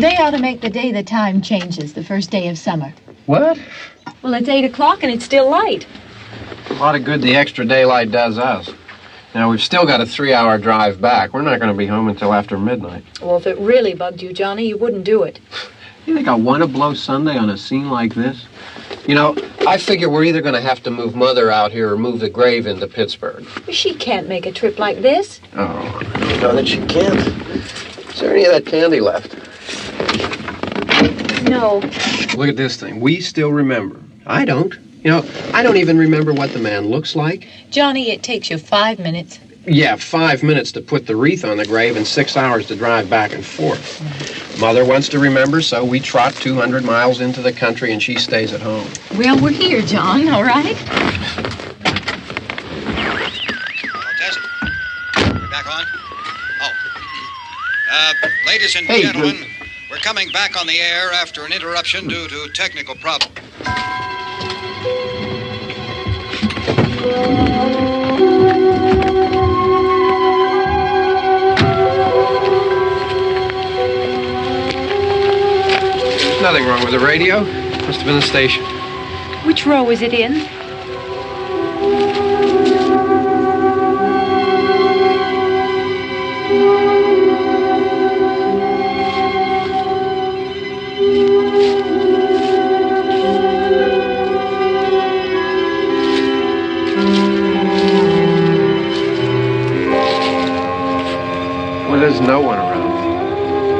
They ought to make the day the time changes, the first day of summer. What? Well, it's 8 o'clock and it's still light. A lot of good the extra daylight does us. Now, we've still got a 3-hour drive back. We're not going to be home until after midnight. Well, if it really bugged you, Johnny, you wouldn't do it. You think I want to blow Sunday on a scene like this? You know, I figure we're either going to have to move Mother out here or move the grave into Pittsburgh. She can't make a trip like this. Oh, I don't know that she can't. Is there any of that candy left? No. Look at this thing. We still remember. I don't. You know, I don't even remember what the man looks like. Johnny, it takes you 5 minutes. Yeah, 5 minutes to put the wreath on the grave and 6 hours to drive back and forth. Mother wants to remember, so we trot 200 miles into the country and she stays at home. Well, we're here, John, all right? Test. We're back on? Oh. Ladies and gentlemen, we're coming back on the air after an interruption due to technical problem. Nothing wrong with the radio. Must have been the station. Which row is it in? Well, there's no one around.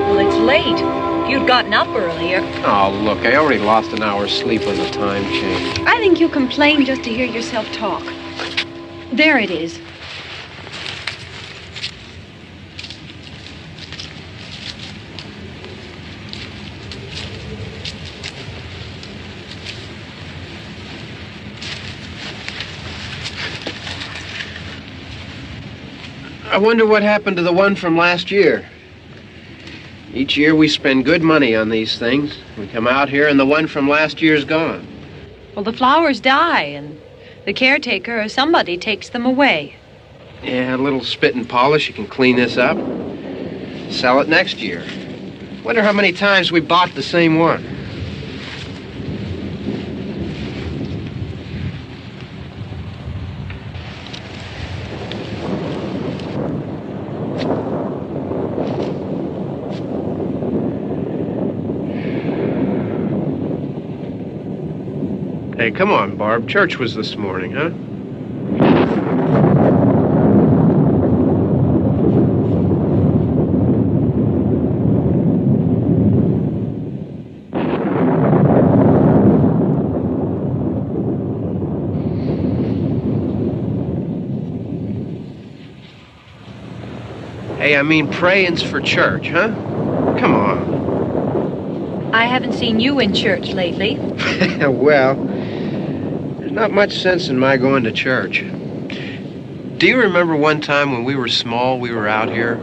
Well, it's late. If you'd gotten up earlier. Oh, look, I already lost an hour's sleep on the time change. I think you complain just to hear yourself talk. There it is. I wonder what happened to the one from last year. Each year we spend good money on these things. We come out here and the one from last year's gone. Well, the flowers die, and the caretaker or somebody takes them away. Yeah, a little spit and polish, you can clean this up. Sell it next year. Wonder how many times we bought the same one. Hey, come on, Barb. Church was this morning, huh? Hey, I mean, praying's for church, huh? Come on. I haven't seen you in church lately. Well, there's not much sense in my going to church. Do you remember one time when we were small, we were out here?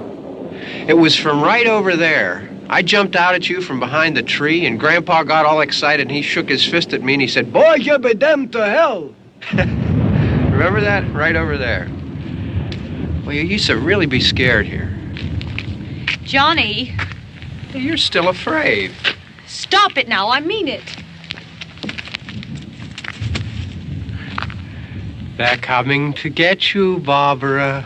It was from right over there. I jumped out at you from behind the tree, and Grandpa got all excited, and he shook his fist at me, and he said, "Boy, you be damned to hell." Remember that? Right over there. Well, you used to really be scared here. Johnny. You're still afraid. Stop it now. I mean it. They're coming to get you, Barbara.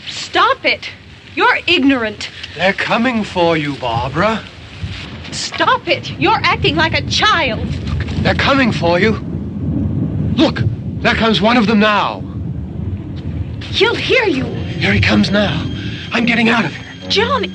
Stop it. You're ignorant. They're coming for you, Barbara. Stop it. You're acting like a child. They're coming for you. Look, there comes one of them now. He'll hear you. Here he comes now. I'm getting out of here. Johnny.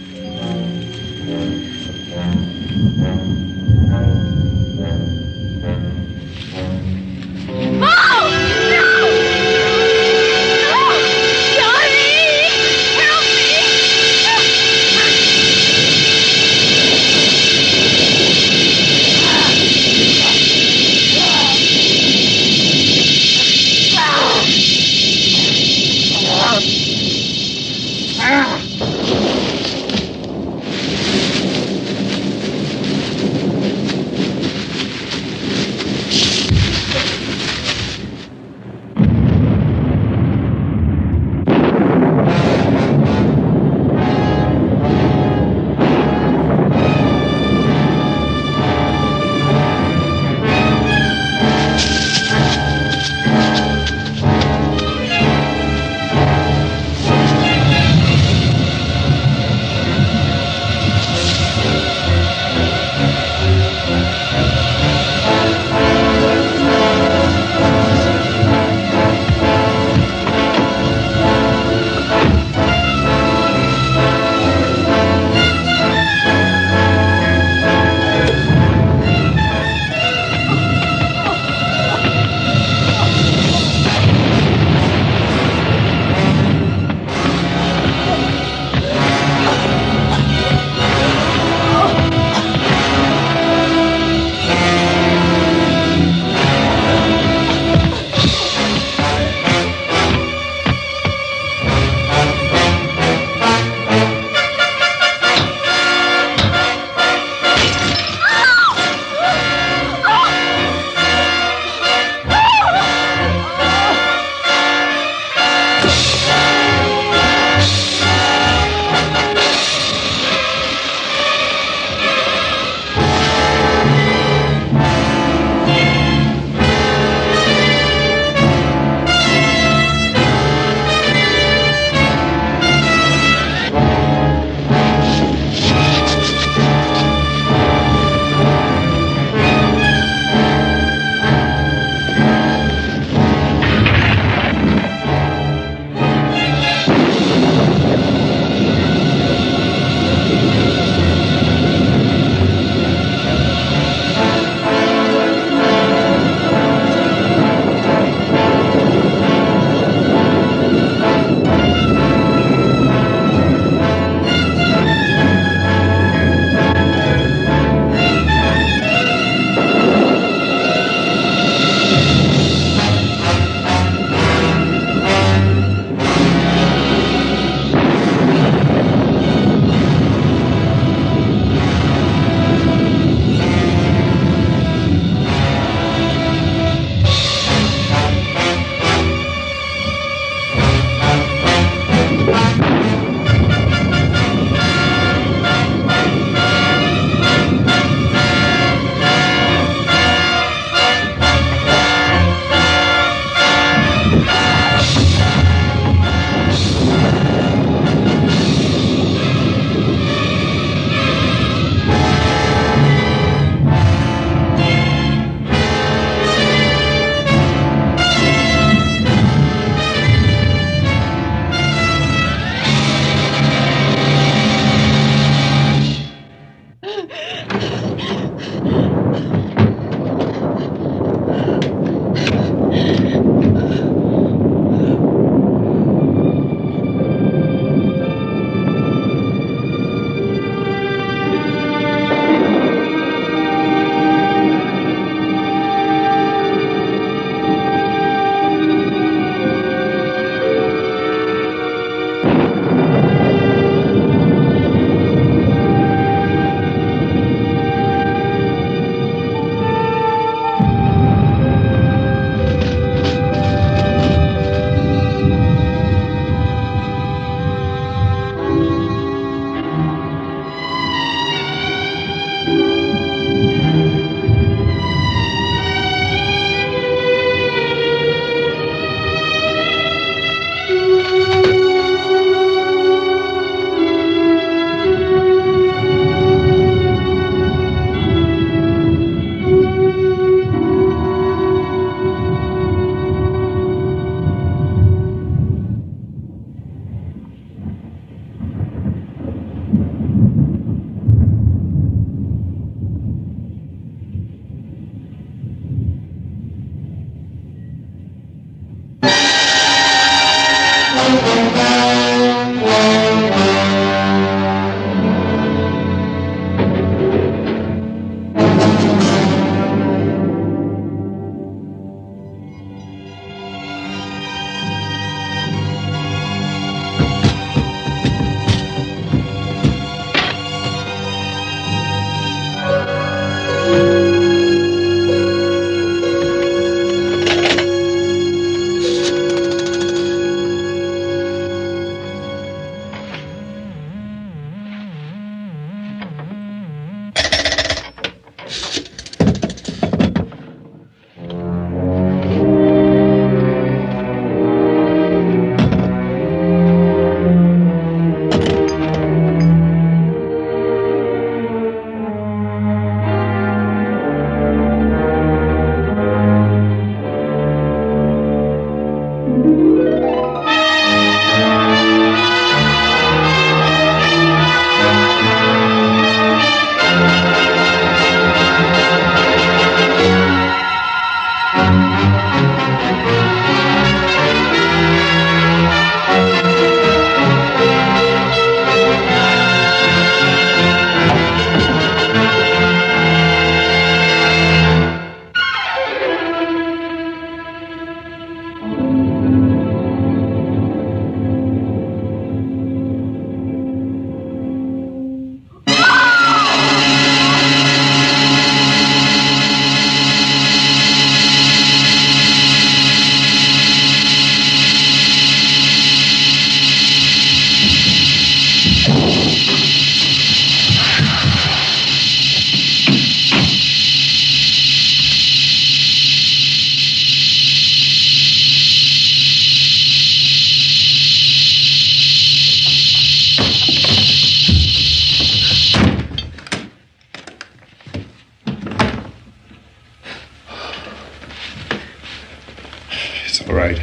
All right.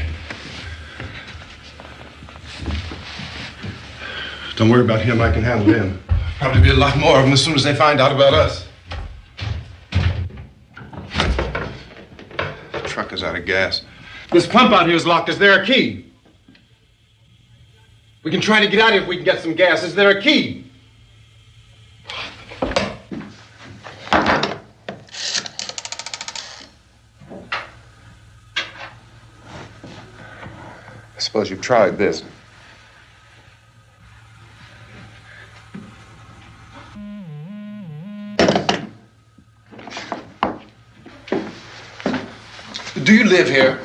Don't worry about him. I can handle him. Probably be a lot more of them as soon as they find out about us. The truck is out of gas. This pump out here is locked. Is there a key? We can try to get out here if we can get some gas. Is there a key? I suppose you've tried this. Do you live here?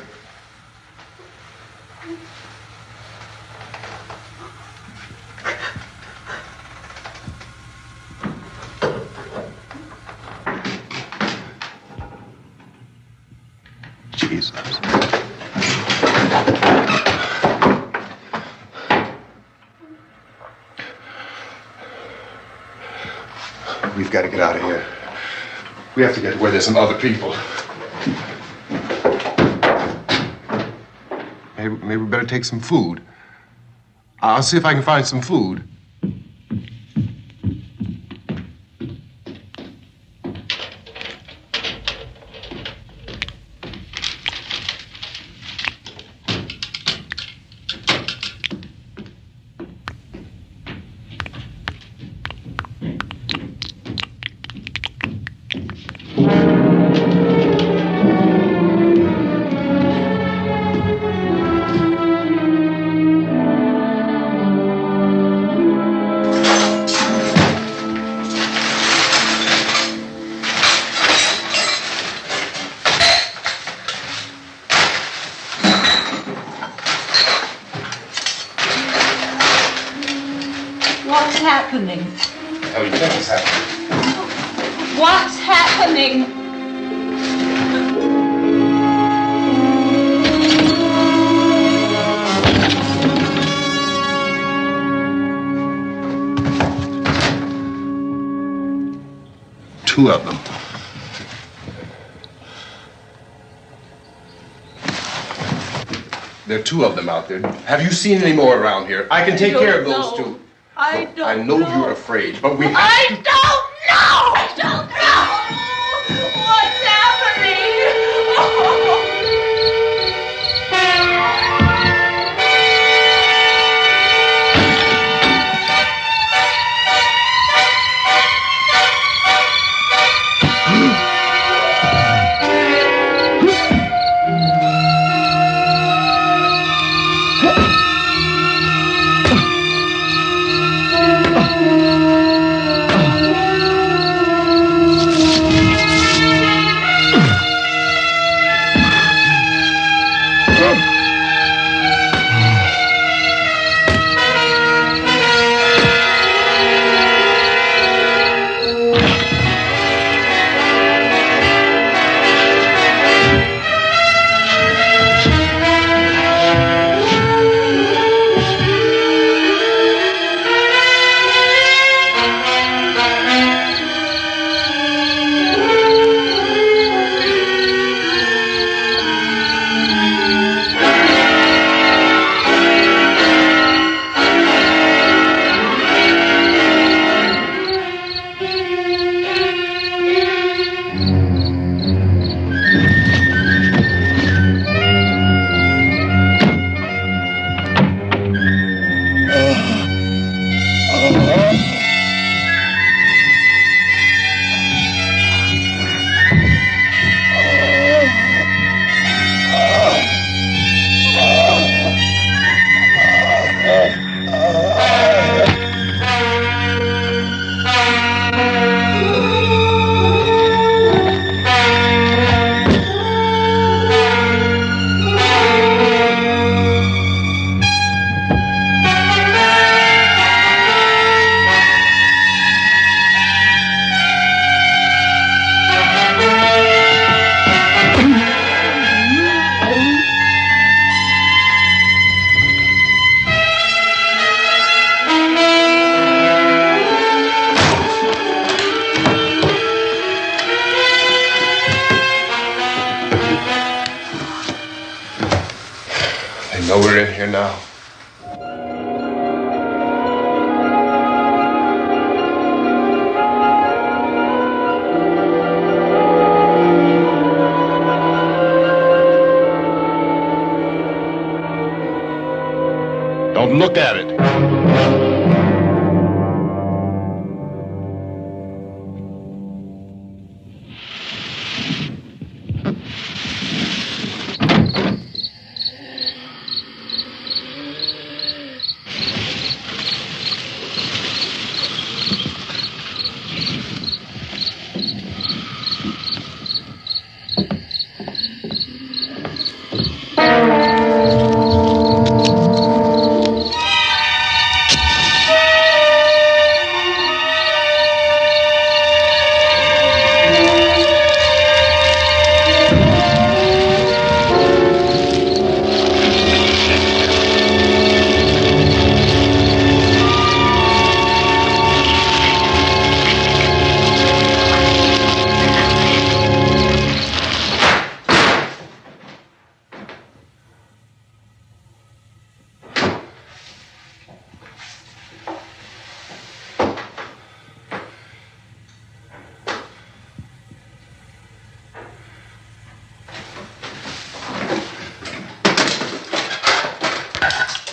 Jesus. We've got to get out of here. We have to get where there's some other people. Maybe we better take some food. I'll see if I can find some food. What's happening? How do you think it's happening? What's happening? Two of them. There are two of them out there. Have you seen any more around here? I can take care of those two. I don't know. I know you're afraid, but we have I to... don't know! I don't know! What's happening? know we're in here now. Don't look at it.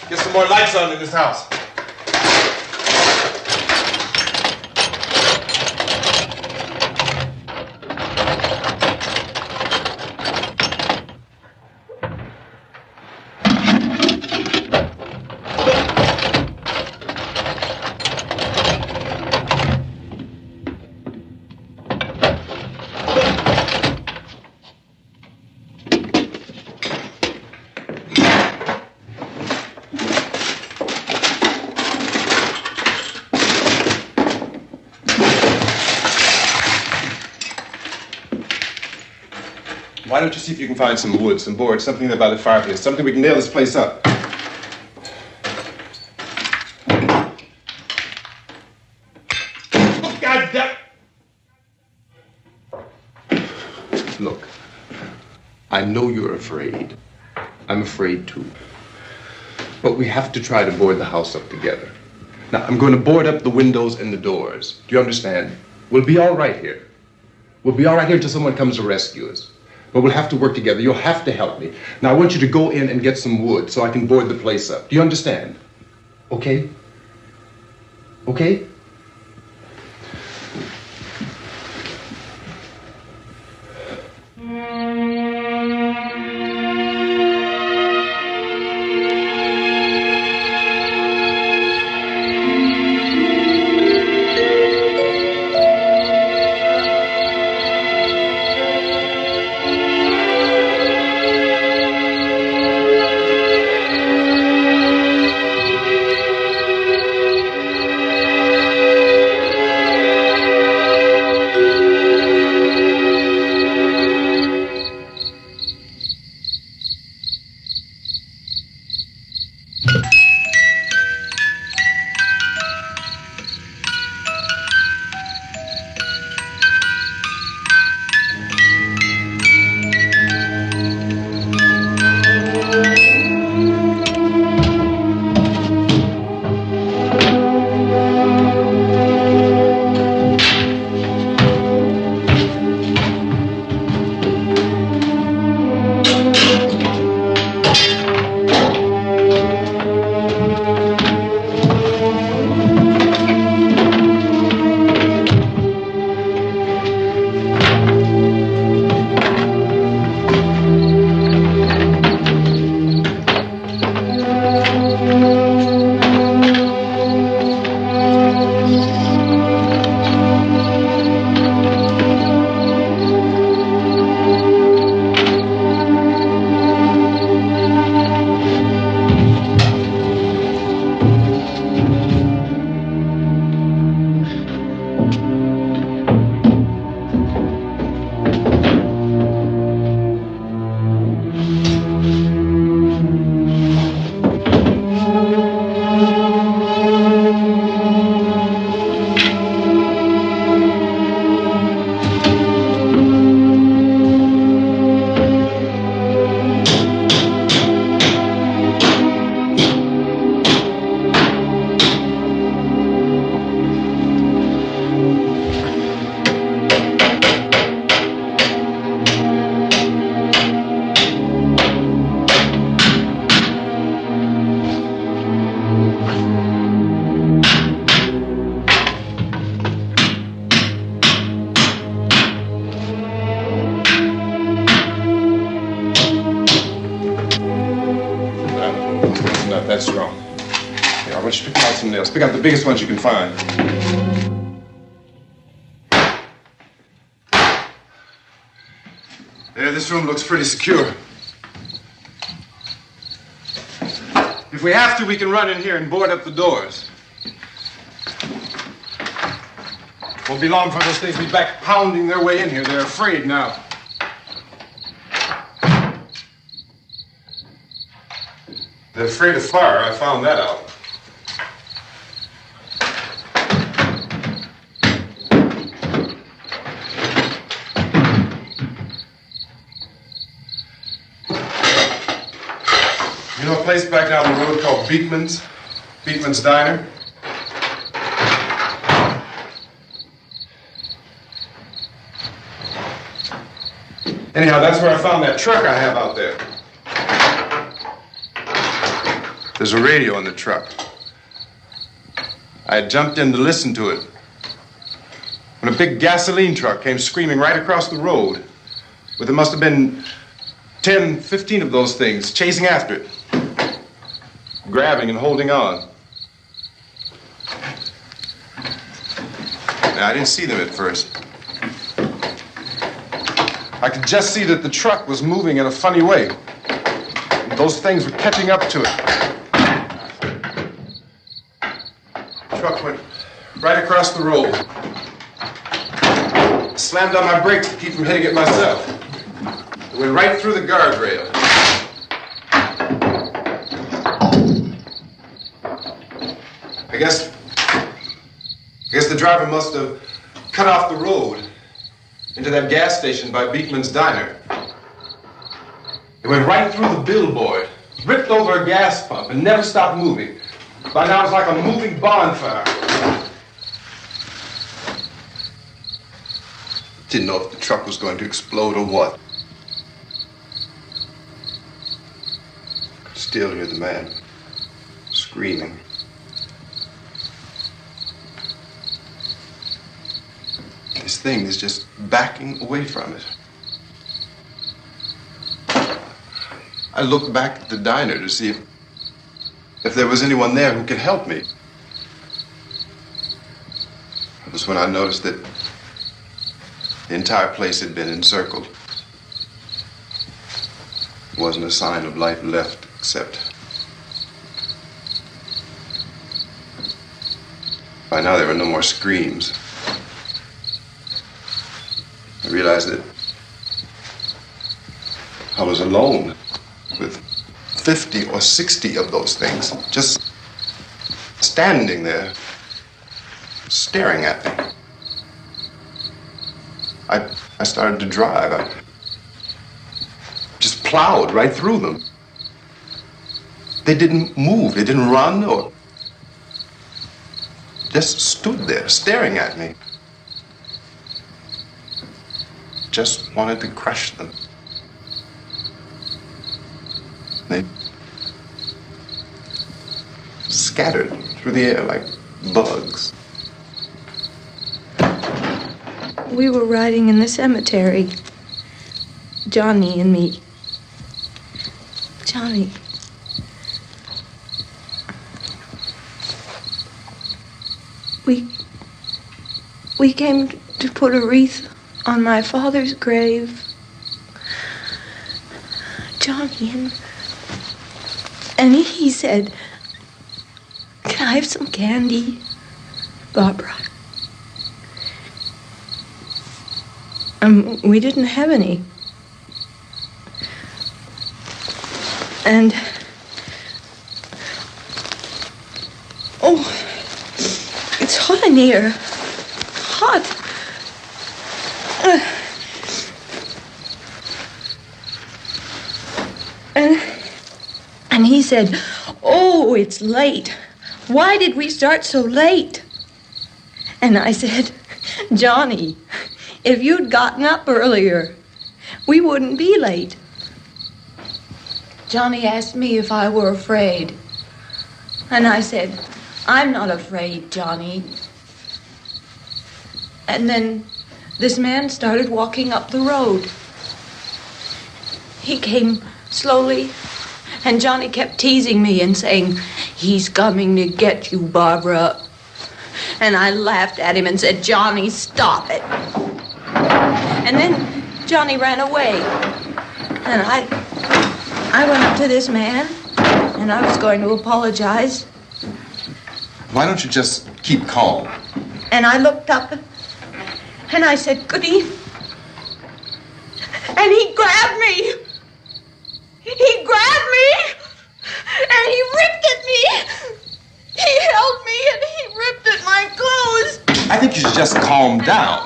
Get some more lights on in this house. Why don't you see if you can find some wood, some board, something there by the fireplace, something we can nail this place up. God damn! Look, I know you're afraid. I'm afraid too. But we have to try to board the house up together. Now, I'm going to board up the windows and the doors. Do you understand? We'll be all right here. We'll be all right here until someone comes to rescue us. But we'll have to work together. You'll have to help me. Now, I want you to go in and get some wood so I can board the place up. Do you understand? Okay? Okay? that's wrong. Here, I want you to pick out some nails. Pick out the biggest ones you can find. There, this room looks pretty secure. If we have to, we can run in here and board up the doors. Won't be long for those things to be back pounding their way in here. They're afraid now. They're afraid of fire. I found that out. You know a place back down the road called Beekman's? Beekman's Diner? Anyhow, that's where I found that truck I have out there. There's a radio in the truck. I had jumped in to listen to it when a big gasoline truck came screaming right across the road. But there must have been 10, 15 of those things chasing after it, grabbing and holding on. Now, I didn't see them at first. I could just see that the truck was moving in a funny way. And those things were catching up to it. The truck went right across the road. I slammed on my brakes to keep from hitting it myself. It went right through the guardrail. I guess the driver must have cut off the road into that gas station by Beekman's Diner. It went right through the billboard, ripped over a gas pump, and never stopped moving. By now, it's like a moving bonfire. Didn't know if the truck was going to explode or what. Could still hear the man screaming. This thing is just backing away from it. I looked back at the diner to see if there was anyone there who could help me. It was when I noticed that the entire place had been encircled. There wasn't a sign of life left except by now there were no more screams. I realized that I was alone with 50 or 60 of those things, just standing there, staring at me. I started to drive. I just plowed right through them. They didn't move, they didn't run or just stood there staring at me. Just wanted to crush them. They scattered through the air like bugs. We were riding in the cemetery, Johnny and me. Johnny. We came to put a wreath on my father's grave. Johnny, and he said, "Can I have some candy, Barbara?" We didn't have any. And oh, it's hot in here. Hot. And he said, "Oh, it's late. Why did we start so late?" And I said, "Johnny, if you'd gotten up earlier, we wouldn't be late." Johnny asked me if I were afraid. And I said, "I'm not afraid, Johnny." And then this man started walking up the road. He came slowly And Johnny kept teasing me and saying, "He's coming to get you, Barbara." And I laughed at him and said, "Johnny, stop it." And then Johnny ran away. And I went up to this man, and I was going to apologize. Why don't you just keep calm? And I looked up, and I said, "Good evening." And he grabbed me. He grabbed me, and he ripped at me. He held me, and he ripped at my clothes. I think you should just calm down.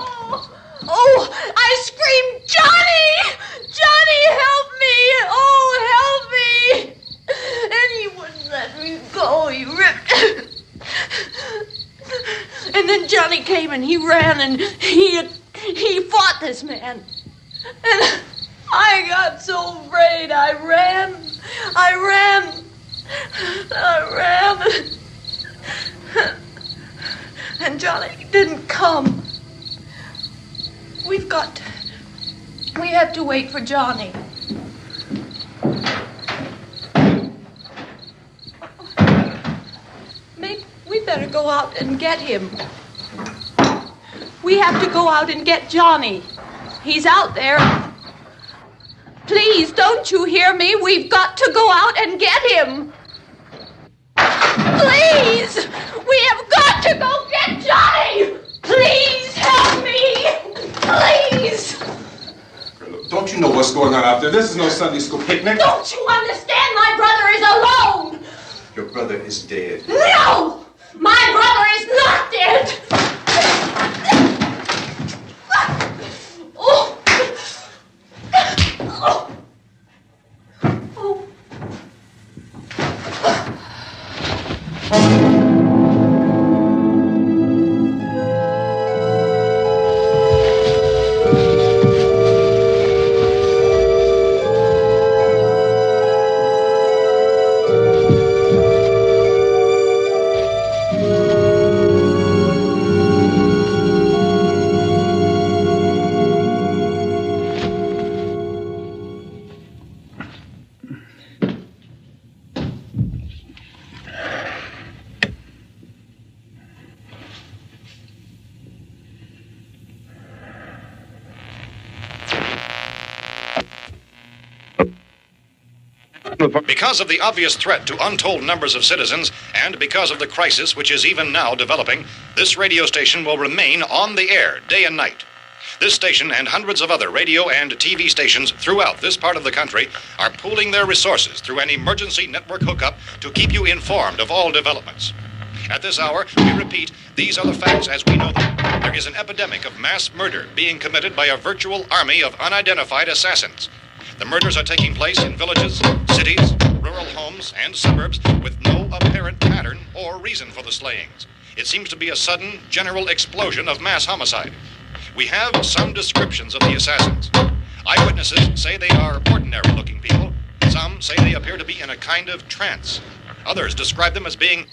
Oh, I screamed, "Johnny! Johnny, help me! Oh, help me!" And he wouldn't let me go. He ripped. And then Johnny came and he ran and he fought this man. And I got so afraid. I ran. And Johnny didn't come. We have to wait for Johnny. Maybe we better go out and get him. We have to go out and get Johnny. He's out there. Please, don't you hear me? We've got to go out and get him. Please! We have got to go get Johnny! Please help me! Please! Don't you know what's going on out there? This is no Sunday school picnic. Don't you understand? My brother is alone! Your brother is dead. No! My brother is not dead! Oh! Oh! Oh! Because of the obvious threat to untold numbers of citizens, and because of the crisis which is even now developing, this radio station will remain on the air day and night. This station and hundreds of other radio and TV stations throughout this part of the country are pooling their resources through an emergency network hookup to keep you informed of all developments. At this hour, we repeat, these are the facts as we know them. There is an epidemic of mass murder being committed by a virtual army of unidentified assassins. The murders are taking place in villages, cities, rural homes, and suburbs with no apparent pattern or reason for the slayings. It seems to be a sudden, general explosion of mass homicide. We have some descriptions of the assassins. Eyewitnesses say they are ordinary-looking people. Some say they appear to be in a kind of trance. Others describe them as being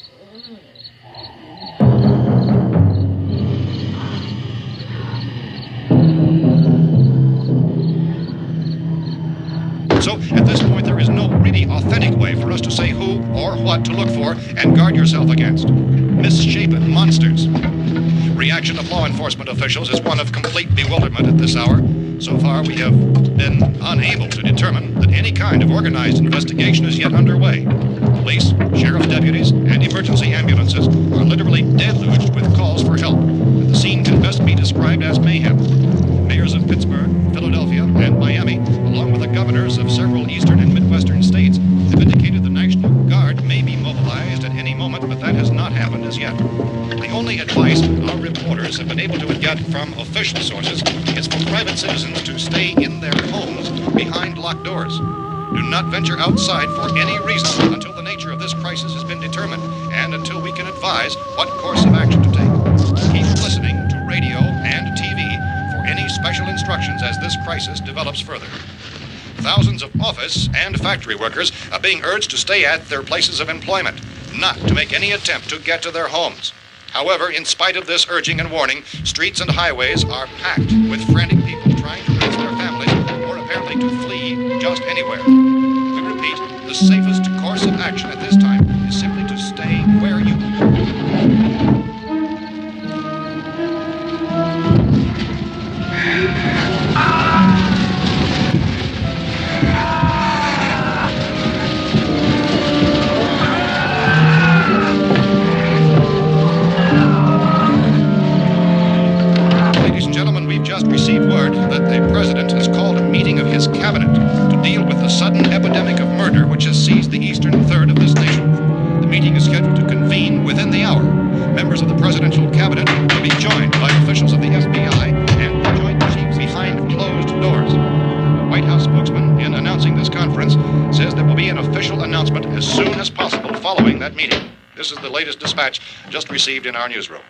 So, at this point, there is no really authentic way for us to say who or what to look for and guard yourself against. Misshapen monsters. Reaction of law enforcement officials is one of complete bewilderment at this hour. So far, we have been unable to determine that any kind of organized investigation is yet underway. Police, sheriff's deputies, and emergency ambulances are literally deluged with calls for help. The scene can best be described as mayhem. Mayors of Pittsburgh, Philadelphia, and Miami, along with the governors of several eastern and midwestern states, have indicated the National Guard may be mobilized at any moment, but that has not happened as yet. The only advice our reporters have been able to get from official sources is for private citizens to stay in their homes behind locked doors. Do not venture outside for any reason until the nature of this crisis has been determined and until we can advise what course of action to take. Keep listening to radio and TV for any special instructions as this crisis develops further. Thousands of office and factory workers are being urged to stay at their places of employment, not to make any attempt to get to their homes. However, in spite of this urging and warning, streets and highways are packed with frantic people trying to reach their families or apparently to flee just anywhere. We repeat, the safest course of action at this time is simply to stay where you received word that the president has called a meeting of his cabinet to deal with the sudden epidemic of murder which has seized the eastern third of this nation. The meeting is scheduled to convene within the hour. Members of the presidential cabinet will be joined by officials of the FBI and the Joint Chiefs behind closed doors. The White House spokesman, in announcing this conference, says there will be an official announcement as soon as possible following that meeting. This is the latest dispatch just received in our newsroom.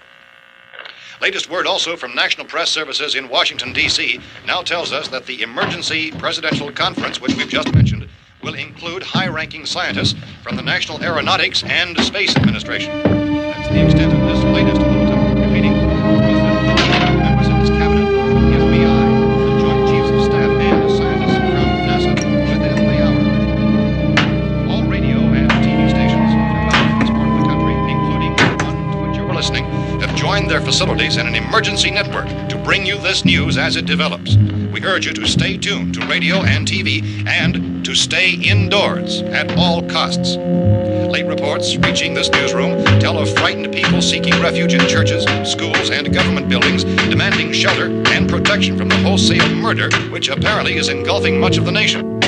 Latest word also from National Press Services in Washington, D.C. now tells us that the emergency presidential conference, which we've just mentioned, will include high-ranking scientists from the National Aeronautics and Space Administration. That's the extent of this latest bulletin. Repeating, the President, members of his cabinet, the FBI, the Joint Chiefs of Staff, and scientists from NASA within the hour. All radio and TV stations throughout this part of the country, including the one to which you were listening, have joined their facilities in an emergency network to bring you this news as it develops. We urge you to stay tuned to radio and TV and to stay indoors at all costs. Late reports reaching this newsroom tell of frightened people seeking refuge in churches, schools, and government buildings, demanding shelter and protection from the wholesale murder which apparently is engulfing much of the nation.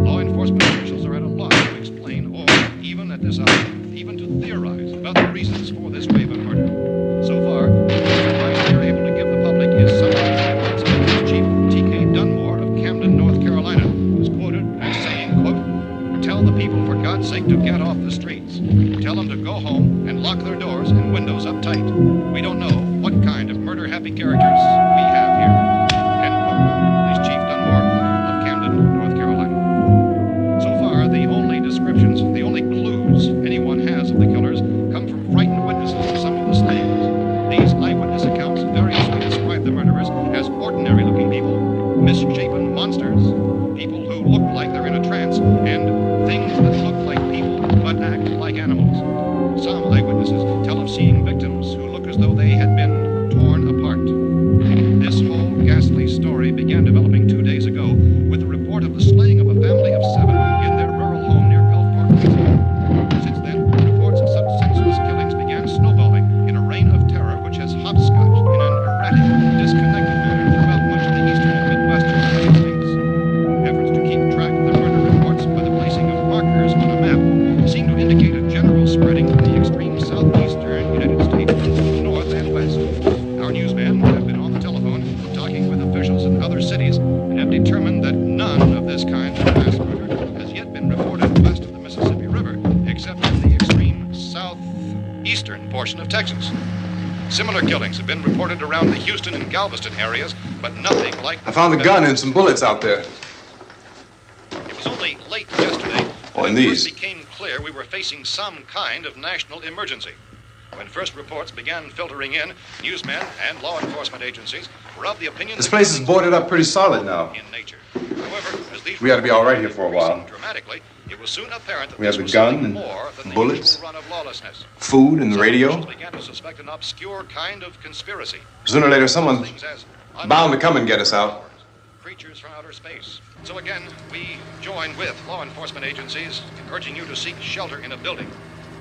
Law enforcement officials are at a loss to explain or, even at this hour, even to theorize about the reasons for this wave of murder. So far, the advice they're able to give the public is summary statements of Chief T.K. Dunmore of Camden, North Carolina, who's quoted as saying, quote, "Tell the people, for God's sake, to get off the streets. Tell them to go home and lock their doors and windows up tight. We don't know what kind of murder-happy characters we have here." End quote. This Chief Dunmore of Camden, North Carolina. So far, the only descriptions, the only clues anyone has of the killers come from frightened witnesses of some of the slayings. These eyewitness accounts variously describe the murderers as ordinary-looking people, misshapen monsters, people who look like they're in a trance, and things that look like people but act like animals. Some eyewitnesses tell of seeing victims who look as though they had been torn apart. This whole ghastly story began developing 2 days ago with the report of the slaying of a family of 7 in their rural home near Gulfport, Louisiana. Since then, reports of such senseless killings began snowballing in a reign of terror which has hopscotched in an erratic, disconnected manner throughout much of the eastern and midwestern United States. Efforts to keep track of the murder reports by the placing of markers on a map seem to indicate a general spreading of the extreme southeastern United States to the north and west. Our newsmen have been on the telephone talking with officials in other cities and have determined that none of this kind of mass murder has yet been reported west of the Mississippi River, except in the extreme southeastern portion of Texas. Similar killings have been reported around the Houston and Galveston areas, but nothing like... I found a gun and some bullets out there. It was only late yesterday Oh, and that it these. first became clear we were facing some kind of national emergency. When first reports began filtering in, newsmen and law enforcement agencies were of the opinion This that place is boarded up pretty solid now. in nature. However, as these We ought to be all right here for a while. increased dramatically, it was soon apparent that We have this the was gun something and more than the bullets, usual run of lawlessness. food and the Some radio. officials began to suspect an obscure kind of conspiracy. Sooner or later, someone's Things as bound to come and get us out. creatures from outer space. So again, we join with law enforcement agencies in urging you to seek shelter in a building.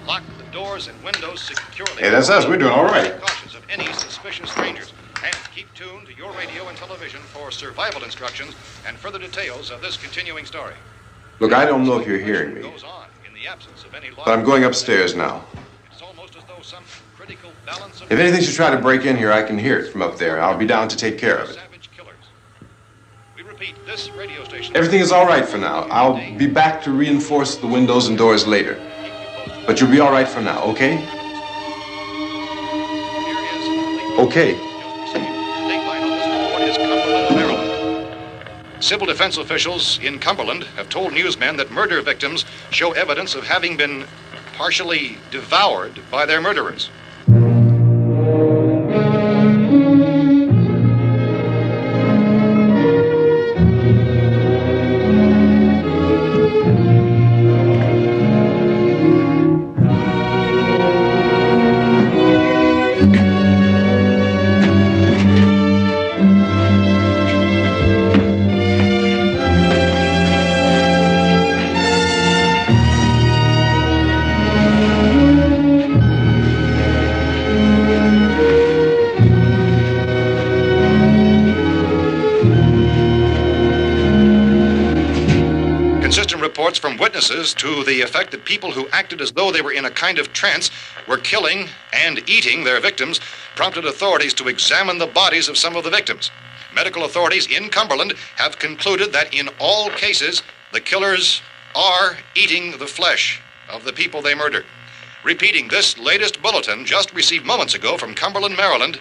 Lock the doors and windows securely. Hey, that's us. We're doing all right. Cautious of any suspicious strangers. And keep tuned to your radio and television for survival instructions and further details of this continuing story. Look, I don't know if you're hearing me, Goes on in the absence of any law. but I'm going upstairs now. It's almost as though some critical balance of If anything should try to break in here, I can hear it from up there. I'll be down to take care of it. savage killers. We repeat, this radio station. Everything is all right for now. I'll be back to reinforce the windows and doors later. But you'll be all right for now, okay? Okay. Dateline on this report is Cumberland, Maryland. Civil defense officials in Cumberland have told newsmen that murder victims show evidence of having been partially devoured by their murderers. reports from witnesses to the effect that people who acted as though they were in a kind of trance were killing and eating their victims prompted authorities to examine the bodies of some of the victims. Medical authorities in Cumberland have concluded that in all cases, the killers are eating the flesh of the people they murdered. Repeating this latest bulletin just received moments ago from Cumberland, Maryland,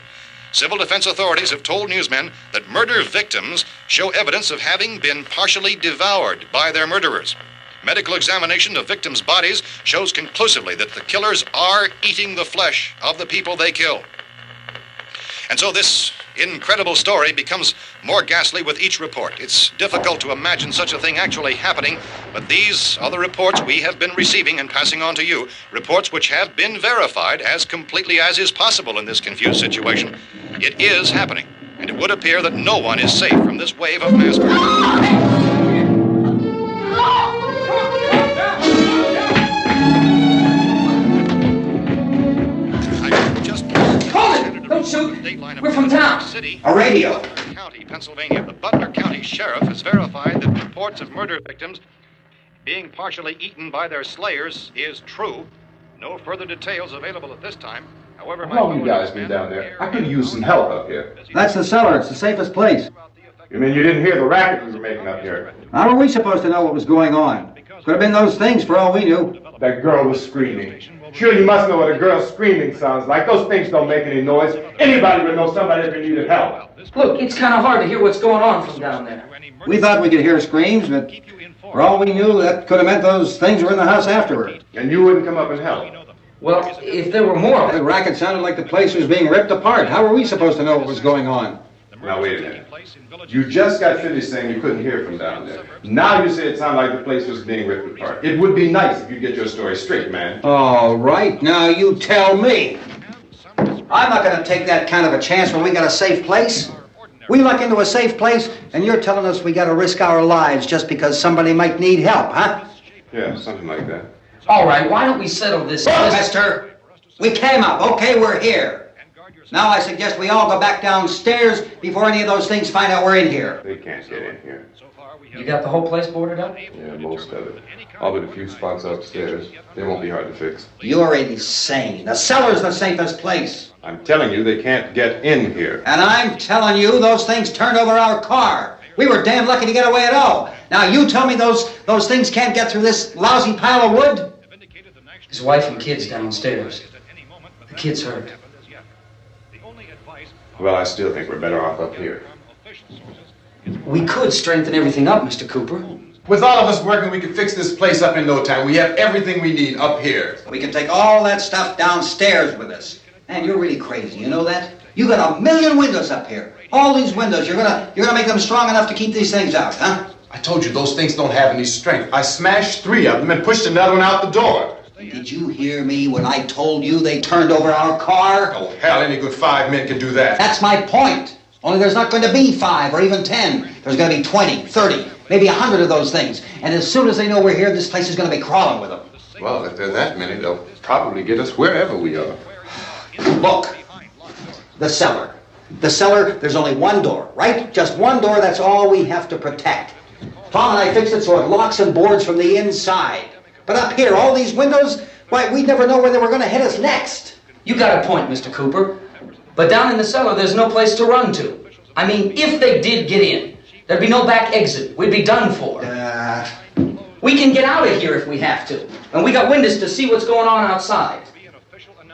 civil defense authorities have told newsmen that murder victims show evidence of having been partially devoured by their murderers. Medical examination of victims' bodies shows conclusively that the killers are eating the flesh of the people they kill. And so this incredible story becomes more ghastly with each report. It's difficult to imagine such a thing actually happening, but these are the reports we have been receiving and passing on to you, reports which have been verified as completely as is possible in this confused situation. It is happening, and it would appear that no one is safe from this wave of mass murder. Don't shoot. We're from town. A radio. County, Pennsylvania. The Butler County Sheriff has verified that reports of murder victims being partially eaten by their slayers is true. No further details available at this time. However, how long you guys been down there? I could use some help up here. That's the cellar. It's the safest place. You mean you didn't hear the racket we were making up here? How were we supposed to know what was going on? Could have been those things for all we knew. That girl was screaming. Sure, you must know what a girl screaming sounds like. Those things don't make any noise. Anybody would know somebody ever needed help. Look, it's kind of hard to hear what's going on from down there. We thought we could hear screams, but for all we knew, that could have meant those things were in the house afterward. And you wouldn't come up and help? Well, if there were more... The racket sounded like the place was being ripped apart. How were we supposed to know what was going on? Now, wait a minute. You just got finished saying you couldn't hear from down there. Now you say it sounded like the place was being ripped apart. It would be nice if you get your story straight, man. All right, now you tell me. I'm not going to take that kind of a chance when we got a safe place. We luck into a safe place, and you're telling us we got to risk our lives just because somebody might need help, huh? Yeah, something like that. All right, why don't we settle this? Look, mister, we came up. Okay, we're here. Now I suggest we all go back downstairs before any of those things find out we're in here. They can't get in here. You got the whole place boarded up? Yeah, most of it. All but a few spots upstairs. They won't be hard to fix. You're insane. The cellar's the safest place. I'm telling you, they can't get in here. And I'm telling you, those things turned over our car. We were damn lucky to get away at all. Now you tell me those things can't get through this lousy pile of wood? His wife and kids downstairs. The kid's hurt. Well, I still think we're better off up here. We could strengthen everything up, Mr. Cooper. With all of us working, we can fix this place up in no time. We have everything we need up here. We can take all that stuff downstairs with us. Man, you're really crazy, you know that? You got 1,000,000 windows up here. All these windows, you're gonna make them strong enough to keep these things out, huh? I told you those things don't have any strength. I smashed 3 of them and pushed another one out the door. Did you hear me when I told you they turned over our car? Oh, hell, any good 5 men can do that. That's my point. Only there's not going to be 5 or even 10. There's going to be 20, 30, maybe 100 of those things. And as soon as they know we're here, this place is going to be crawling with them. Well, if there are that many, they'll probably get us wherever we are. Look, the cellar. The cellar, there's only one door, right? Just one door, that's all we have to protect. Tom and I fixed it so it locks and boards from the inside. But up here, all these windows, why, we'd never know where they were going to hit us next. You got a point, Mr. Cooper. But down in the cellar, there's no place to run to. I mean, if they did get in, there'd be no back exit. We'd be done for. We can get out of here if we have to. And we got windows to see what's going on outside.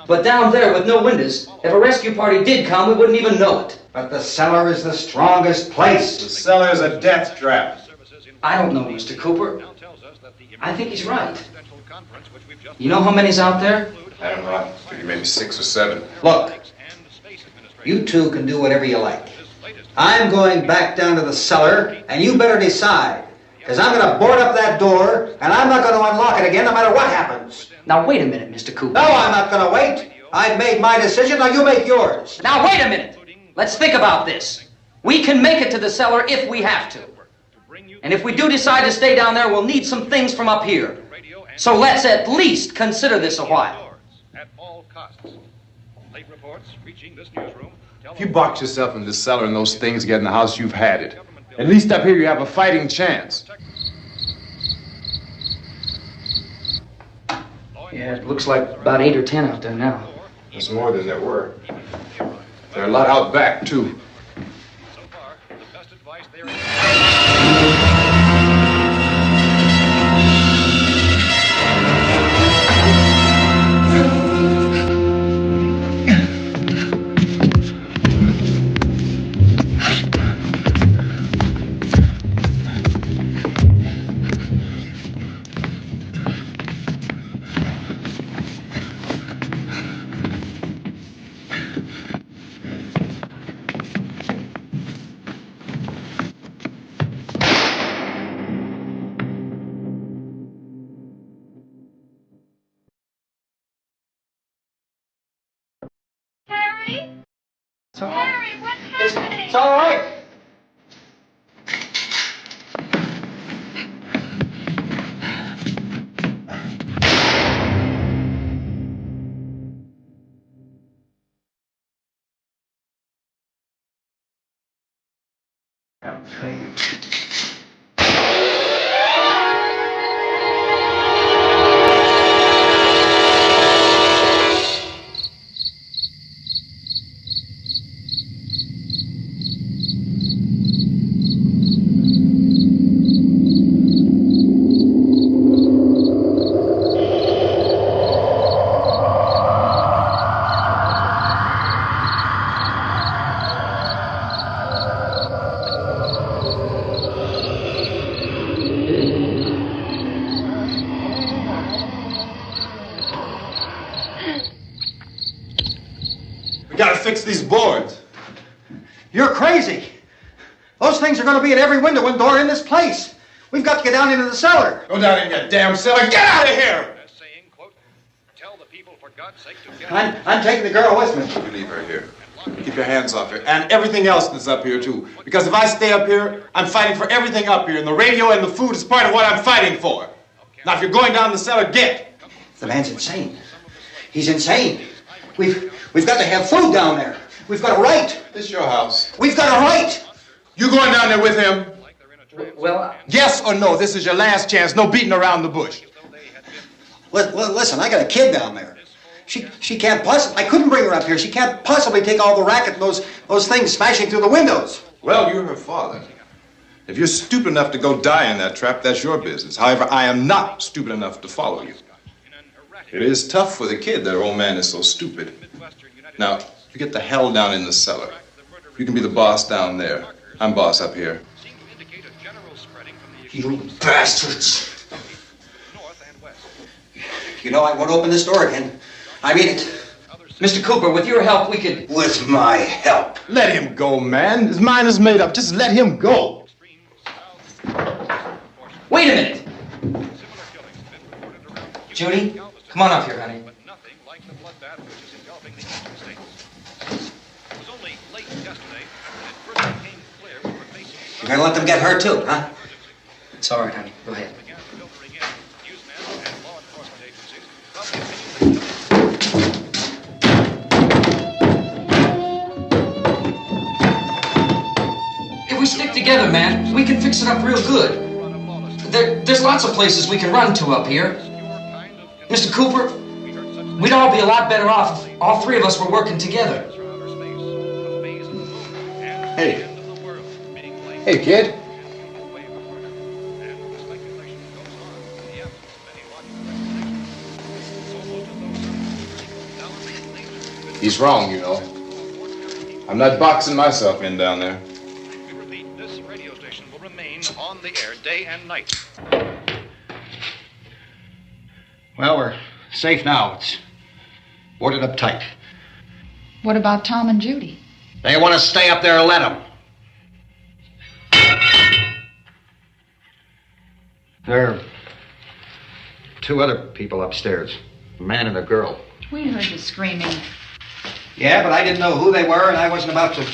But down there with no windows, if a rescue party did come, we wouldn't even know it. But the cellar is the strongest place. The cellar is a death trap. I don't know, Mr. Cooper. I think he's right. You know how many's out there? I don't know. Maybe 6 or 7. Look, you two can do whatever you like. I'm going back down to the cellar, and you better decide. Because I'm going to board up that door, and I'm not going to unlock it again no matter what happens. Now, wait a minute, Mr. Cooper. No, I'm not going to wait. I've made my decision, now you make yours. Now, wait a minute. Let's think about this. We can make it to the cellar if we have to. And if we do decide to stay down there, we'll need some things from up here. So let's at least consider this a while. If you box yourself in the cellar and those things get in the house, you've had it. At least up here you have a fighting chance. Yeah, it looks like about 8 or 10 out there now. There's more than there were. There are a lot out back, too. So far, the best advice there It's all right. We gotta fix these boards. You're crazy. Those things are going to be at every window and door in this place. We've got to get down into the cellar. Go down in your damn cellar. Get out of here! saying, quote, tell the people for God's sake to get I'm taking the girl with me. You leave her here. Keep your hands off her. And everything else that's up here, too. Because if I stay up here, I'm fighting for everything up here. And the radio and the food is part of what I'm fighting for. Now, if you're going down the cellar, get. The man's insane. He's insane. We've got to have food down there. We've got a right. This is your house. We've got a right. You going down there with him? Well, Yes or no? This is your last chance. No beating around the bush. Listen, I got a kid down there. She can't possibly. I couldn't bring her up here. She can't possibly take all the racket and those things smashing through the windows. Well, you're her father. If you're stupid enough to go die in that trap, that's your business. However, I am not stupid enough to follow you. It is tough for the kid that her old man is so stupid. Now, you get the hell down in the cellar. You can be the boss down there. I'm boss up here. You bastards. You know I won't open this door again. I mean it. Mr. Cooper, with your help, we could... With my help. Let him go, man. His mind is made up. Just let him go. Wait a minute. Judy, come on up here, honey. You're gonna let them get hurt too, huh? It's all right, honey. Go ahead. If we stick together, man, we can fix it up real good. There's lots of places we can run to up here. Mr. Cooper, we'd all be a lot better off if all three of us were working together. Hey. Hey, kid. He's wrong, you know. I'm not boxing myself in down there. We repeat, this radio station will remain on the air day and night. Well, we're safe now. It's boarded up tight. What about Tom and Judy? They want to stay up there, let them. There are two other people upstairs, a man and a girl. We heard you screaming. Yeah, but I didn't know who they were, and I wasn't about to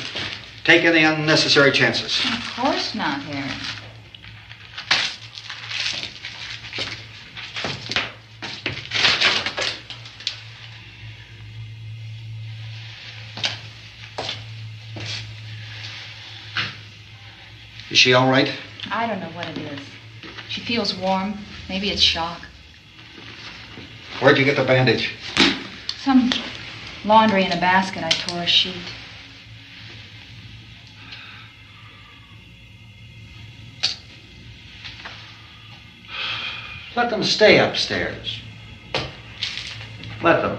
take any unnecessary chances. Of course not, Harry. Is she all right? I don't know what it is. She feels warm. Maybe it's shock. Where'd you get the bandage? Some laundry in a basket. I tore a sheet. Let them stay upstairs. Let them.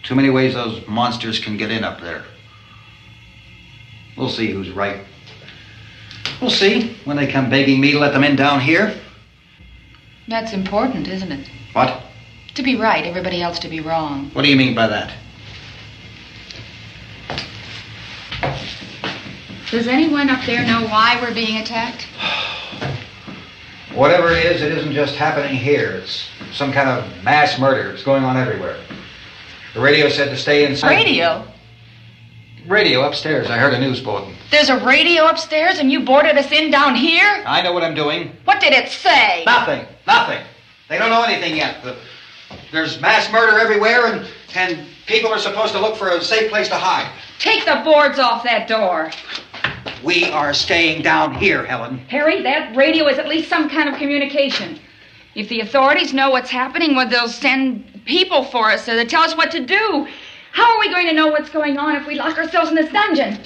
Too many ways those monsters can get in up there. We'll see who's right. We'll see when they come begging me to let them in down here. That's important, isn't it? What? To be right, everybody else to be wrong. What do you mean by that? Does anyone up there know why we're being attacked? Whatever it isn't just happening here. It's some kind of mass murder. It's going on everywhere. The radio said to stay inside. Radio? Radio upstairs. I heard a news bulletin. There's a radio upstairs and you boarded us in down here? I know what I'm doing. What did it say? Nothing. They don't know anything yet. There's mass murder everywhere and people are supposed to look for a safe place to hide. Take the boards off that door. We are staying down here, Helen. Harry, that radio is at least some kind of communication. If the authorities know what's happening, well, they'll send people for us to tell us what to do. How are we going to know what's going on if we lock ourselves in this dungeon?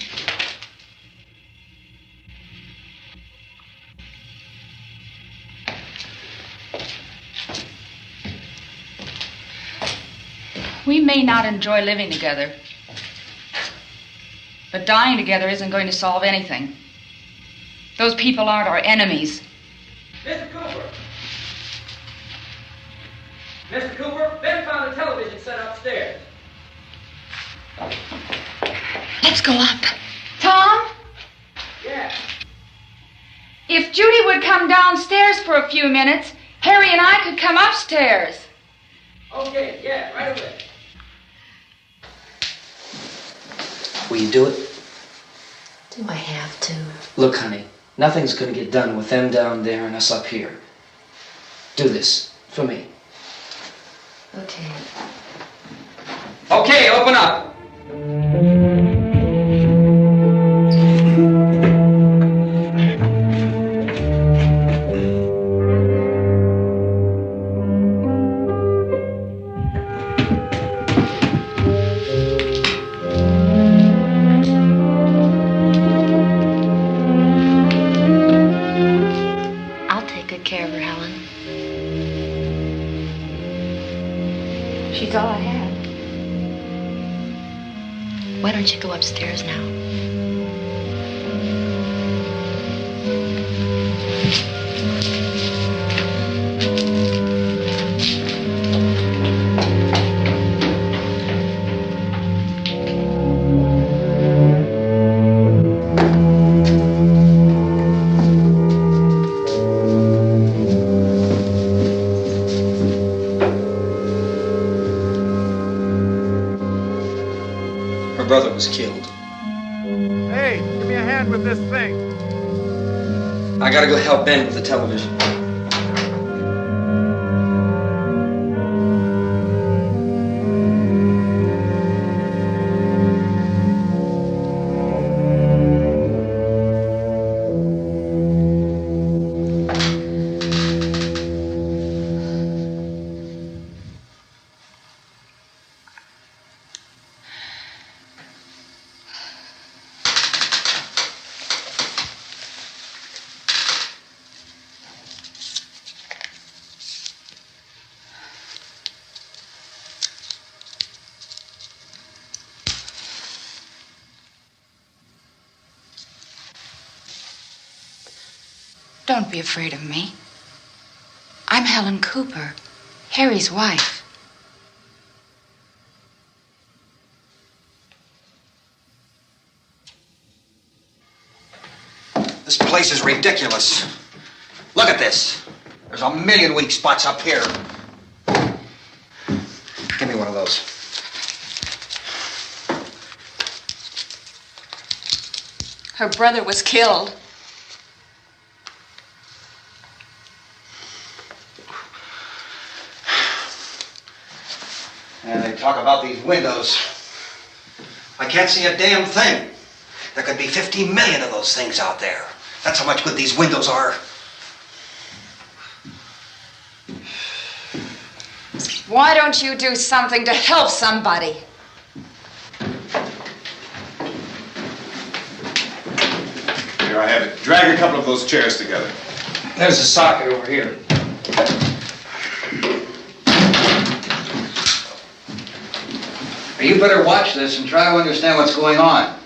We may not enjoy living together, but dying together isn't going to solve anything. Those people aren't our enemies. Mr. Cooper! Mr. Cooper, Ben found a television set upstairs. Let's go up. Tom? Yeah. If Judy would come downstairs for a few minutes, Harry and I could come upstairs. Okay, yeah, right away. Will you do it? Do I have to? Look, honey, nothing's gonna get done with them down there and us up here. Do this for me. Okay. Okay, open up. I'll take good care of her, Helen. She's all I have. Why don't you go upstairs now? Her brother was killed. Hey, give me a hand with this thing. I gotta go help Ben with the television. Don't be afraid of me. I'm Helen Cooper, Harry's wife. This place is ridiculous. Look at this. There's a million weak spots up here. Give me one of those. Her brother was killed. And they talk about these windows. I can't see a damn thing. There could be 15 million of those things out there. That's how much good these windows are. Why don't you do something to help somebody? Here I have it. Drag a couple of those chairs together. There's a socket over here. You better watch this and try to understand what's going on.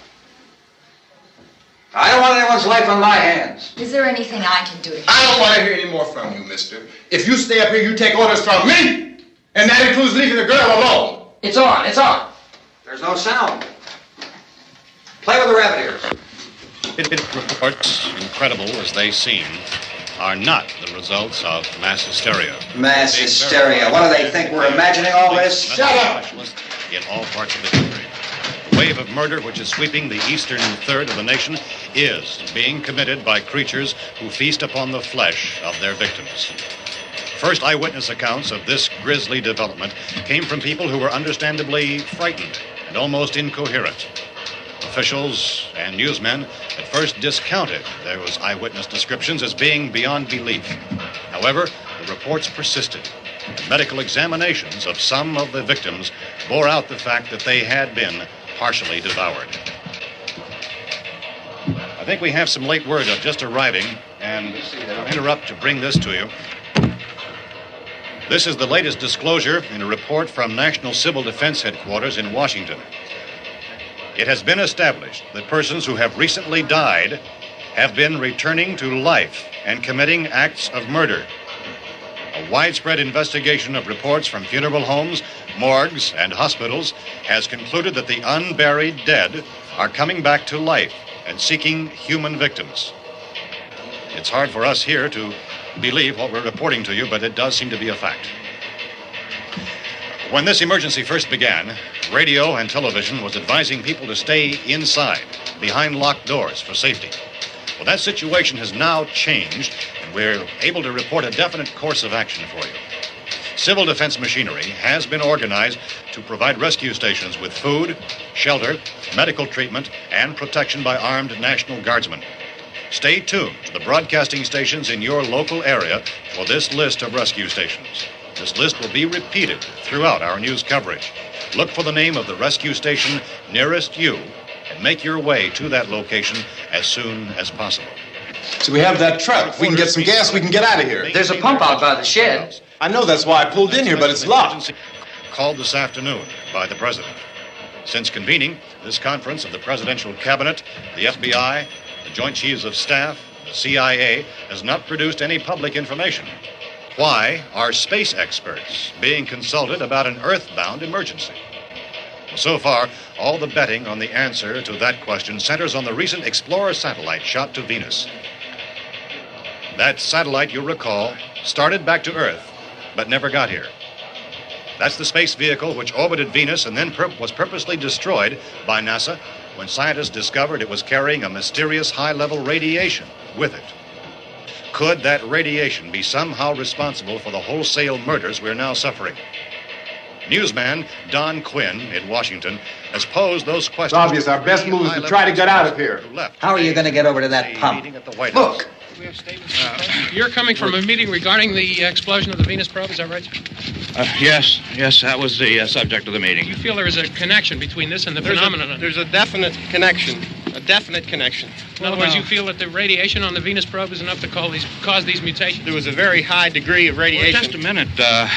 I don't want anyone's life on my hands. Is there anything I can do to help? I don't want to hear any more from you, mister. If you stay up here, you take orders from me. And that includes leaving the girl alone. It's on, it's on. There's no sound. Play with the rabbit ears. Reports, incredible as they seem, are not the results of mass hysteria. Mass hysteria. What do they think? We're imagining all this? Shut up! In all parts of the country. The wave of murder which is sweeping the eastern third of the nation is being committed by creatures who feast upon the flesh of their victims. First eyewitness accounts of this grisly development came from people who were understandably frightened and almost incoherent. Officials and newsmen at first discounted those eyewitness descriptions as being beyond belief. However, the reports persisted. Medical examinations of some of the victims bore out the fact that they had been partially devoured. I think we have some late word just arriving, and I'll interrupt to bring this to you. This is the latest disclosure in a report from National Civil Defense Headquarters in Washington. It has been established that persons who have recently died have been returning to life and committing acts of murder. A widespread investigation of reports from funeral homes, morgues, and hospitals has concluded that the unburied dead are coming back to life and seeking human victims. It's hard for us here to believe what we're reporting to you, but it does seem to be a fact. When this emergency first began, radio and television was advising people to stay inside, behind locked doors for safety. Well, that situation has now changed, and we're able to report a definite course of action for you. Civil defense machinery has been organized to provide rescue stations with food, shelter, medical treatment, and protection by armed National Guardsmen. Stay tuned to the broadcasting stations in your local area for this list of rescue stations. This list will be repeated throughout our news coverage. Look for the name of the rescue station nearest you and make your way to that location as soon as possible. So we have that truck. If we can get some gas, we can get out of here. There's a pump out by the shed. I know, that's why I pulled in here, but it's locked. Called this afternoon by the President. Since convening this conference of the Presidential Cabinet, the FBI, the Joint Chiefs of Staff, the CIA has not produced any public information. Why are space experts being consulted about an earthbound emergency? So far, all the betting on the answer to that question centers on the recent Explorer satellite shot to Venus. That satellite, you'll recall, started back to Earth, but never got here. That's the space vehicle which orbited Venus and then was purposely destroyed by NASA when scientists discovered it was carrying a mysterious high-level radiation with it. Could that radiation be somehow responsible for the wholesale murders we're now suffering? Newsman Don Quinn in Washington has posed those questions. It's obvious our best move is to try to get out of here. How are you going to get over to that pump? Look! You're coming from a meeting regarding the explosion of the Venus probe, is that right? Yes, that was the subject of the meeting. You feel there is a connection between this and the phenomenon? There's a definite connection. A definite connection. In other words, you feel that the radiation on the Venus probe is enough to cause these mutations? There was a very high degree of radiation. Well, just a minute.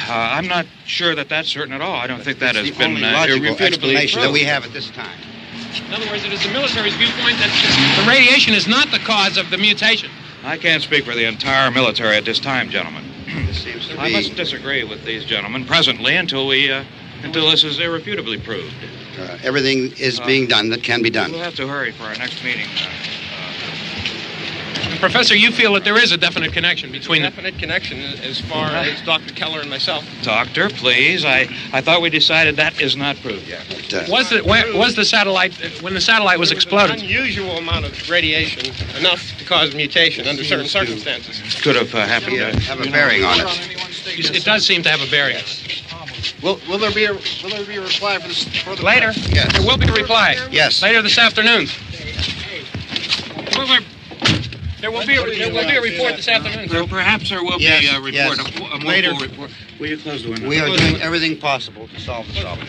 I'm not sure that that's certain at all. I don't think that has been logical explanation that we proved. have at this time. In other words, it is the military's viewpoint that the radiation is not the cause of the mutation. I can't speak for the entire military at this time, gentlemen. This seems to I be... must disagree with these gentlemen presently until this is irrefutably proved. everything is being done that can be done. We'll have to hurry for our next meeting. Professor, you feel that there is a definite connection between them? Definite connection as far as Dr. Keller and myself. Doctor, please. I thought we decided that is not proved yet. Was the satellite, when the satellite was exploded? An unusual amount of radiation, enough to cause mutation under certain circumstances. Could have happened. Have a bearing on it. It does seem to have a bearing. Will there be a reply for the later? Yes. There will be a reply. Yes. Later this afternoon. There will be a report this afternoon. Or perhaps there will be a report, yes. a more Later. full report. Will you close the window? We are doing everything possible to solve the problem.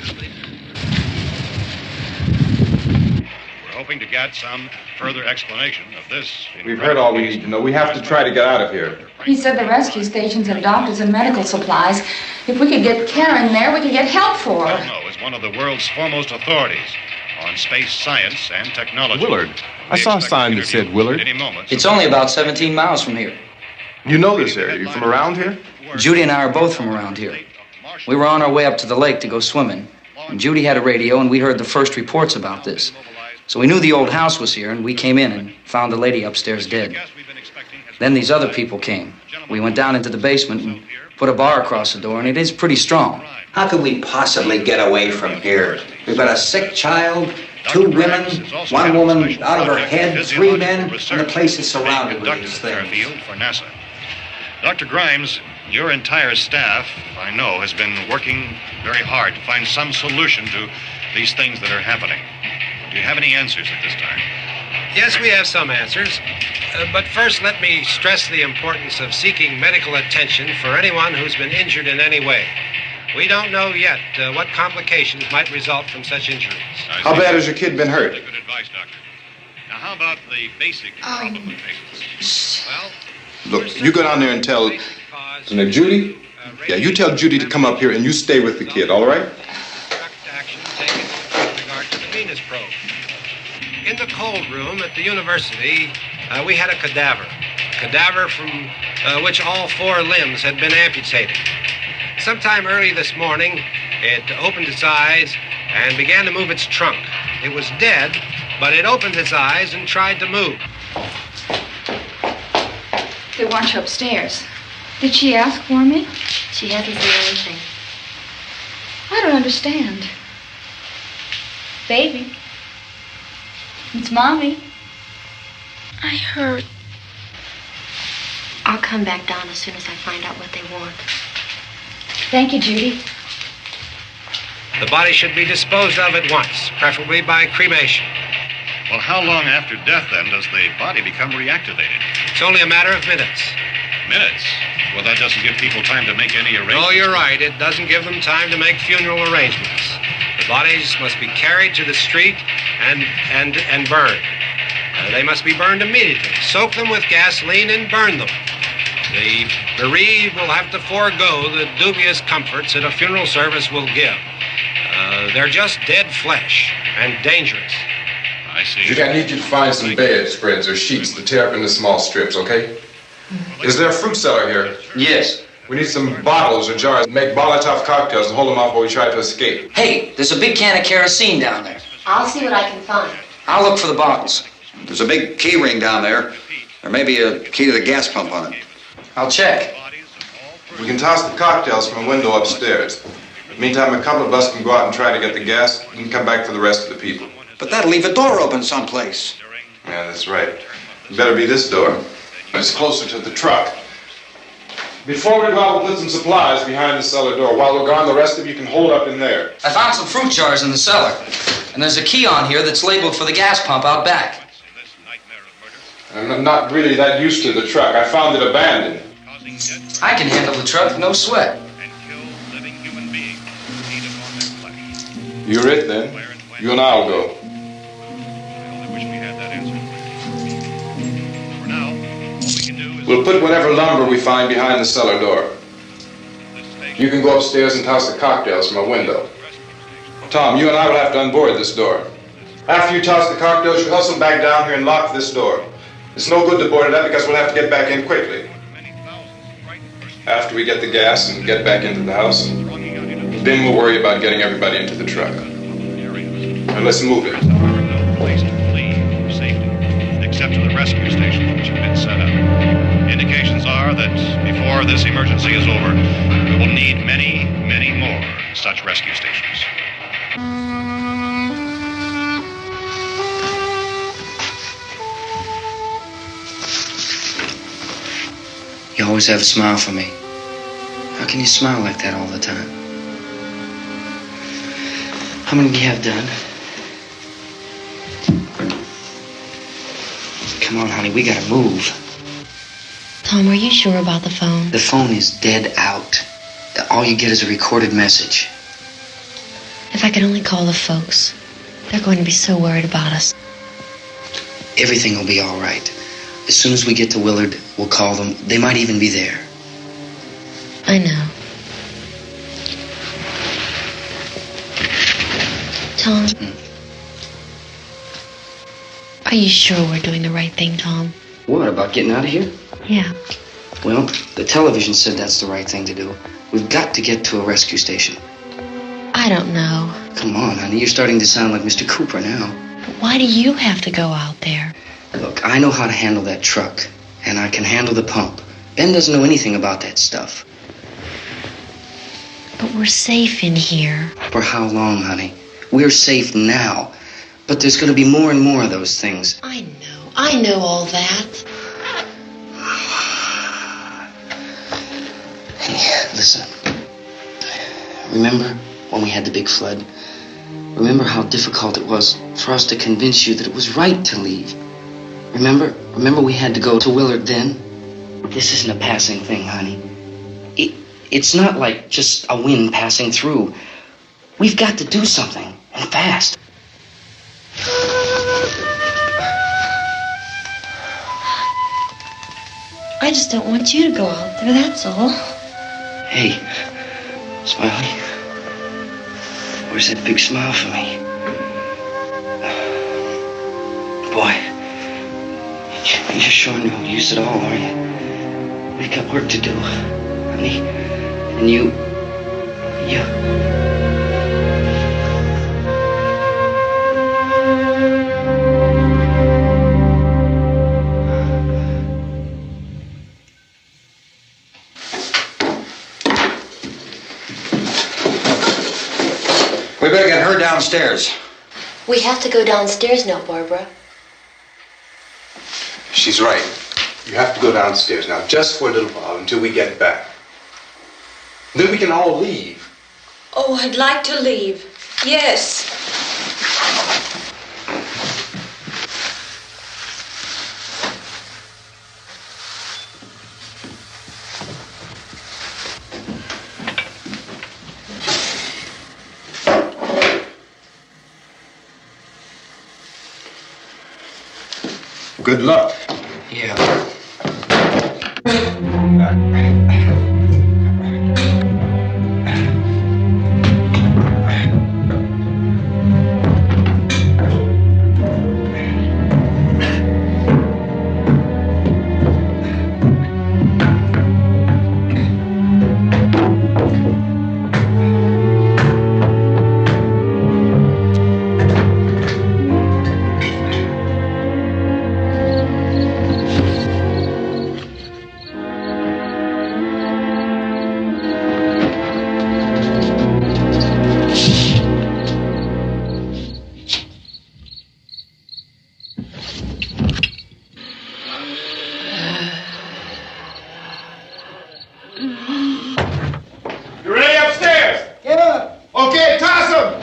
We're hoping to get some further explanation of this. We've heard all we need to know. We have to try to get out of here. He said the rescue stations have doctors and medical supplies. If we could get care in there, we could get help for her. Belmo is one of the world's foremost authorities on space science and technology. Willard. I saw a sign that said Willard. Any moment. It's only about 17 miles from here. You know this area. You from around here? Judy and I are both from around here. We were on our way up to the lake to go swimming, and Judy had a radio, and we heard the first reports about this. So we knew the old house was here, and we came in and found the lady upstairs dead. Then these other people came. We went down into the basement and put a bar across the door, and it is pretty strong. How could we possibly get away from here? We've got a sick child, 2 women, 1 woman out of her head, 3 men, and the place is surrounded with these things. For NASA. Dr. Grimes, your entire staff, I know, has been working very hard to find some solution to these things that are happening. Do you have any answers at this time? Yes, we have some answers. But first, let me stress the importance of seeking medical attention for anyone who's been injured in any way. We don't know yet what complications might result from such injuries. How bad has your kid been hurt? Good advice, Doctor. Now, how about the basic problem of patients? Well, Look, you go down there and tell... Judy? Yeah, you tell Judy to come up here and you stay with the kid, all right? action taken with regard to the Venus probe. In the cold room at the university, we had a cadaver from which all 4 limbs had been amputated. Sometime early this morning, it opened its eyes and began to move its trunk. It was dead, but it opened its eyes and tried to move. They want you upstairs. Did she ask for me? She hasn't said anything. I don't understand. Baby. It's Mommy. I heard. I'll come back down as soon as I find out what they want. Thank you, Judy. The body should be disposed of at once, preferably by cremation. Well, how long after death, then, does the body become reactivated? It's only a matter of minutes. Minutes? Well, that doesn't give people time to make any arrangements. Oh, you're right. It doesn't give them time to make funeral arrangements. The bodies must be carried to the street and burned. They must be burned immediately. Soak them with gasoline and burn them. The bereaved will have to forego the dubious comforts that a funeral service will give. They're just dead flesh and dangerous. I see. Judy, I need you to find some bedspreads or sheets to tear up into small strips, okay? Is there a fruit cellar here? Yes. We need some bottles or jars to make Molotov cocktails and hold them off while we try to escape. Hey, there's a big can of kerosene down there. I'll see what I can find. I'll look for the bottles. There's a big key ring down there. There may be a key to the gas pump on it. I'll check. We can toss the cocktails from a window upstairs. Meantime, a couple of us can go out and try to get the gas and come back for the rest of the people. But that'll leave a door open someplace. Yeah, that's right. It better be this door. It's closer to the truck. Before we go out, we'll put some supplies behind the cellar door. While we're gone, the rest of you can hold up in there. I found some fruit jars in the cellar. And there's a key on here that's labeled for the gas pump out back. I'm not really that used to the truck. I found it abandoned. I can handle the truck, no sweat. You're it, then. You and I'll go. We'll put whatever lumber we find behind the cellar door. You can go upstairs and toss the cocktails from a window. Tom, you and I will have to unboard this door. After you toss the cocktails, you hustle back down here and lock this door. It's no good to board it up because we'll have to get back in quickly. After we get the gas and get back into the house, then we'll worry about getting everybody into the truck. Now let's move it. Except to the rescue stations which have been set up. Indications are that before this emergency is over, we will need many, many more such rescue stations. You always have a smile for me. How can you smile like that all the time? How many do you have done? Come on, honey, we gotta move. Tom, are you sure about the phone? The phone is dead out. All you get is a recorded message. If I could only call the folks. They're going to be so worried about us. Everything will be all right. As soon as we get to Willard, we'll call them. They might even be there. I know. Tom, are you sure we're doing the right thing, Tom? What, about getting out of here? Yeah. Well, the television said that's the right thing to do. We've got to get to a rescue station. I don't know. Come on, honey, you're starting to sound like Mr. Cooper now. But why do you have to go out there? Look, I know how to handle that truck, and I can handle the pump. Ben doesn't know anything about that stuff. But we're safe in here. For how long, honey? We're safe now. But there's going to be more and more of those things. I know all that. Hey, listen. Remember when we had the big flood? Remember how difficult it was for us to convince you that it was right to leave? Remember we had to go to Willard then? This isn't a passing thing, honey. It's not like just a wind passing through. We've got to do something, and fast. I just don't want you to go out there, that's all. Hey, Smiley. Where's that big smile for me? Boy, you're showing no use at all, are you? We've got work to do, honey. And you... We better get her downstairs. We have to go downstairs now, Barbara. She's right. You have to go downstairs now, just for a little while, until we get back. Then we can all leave. Oh, I'd like to leave. Yes. Good luck. Yeah. You ready upstairs? Yeah. Okay, toss 'em.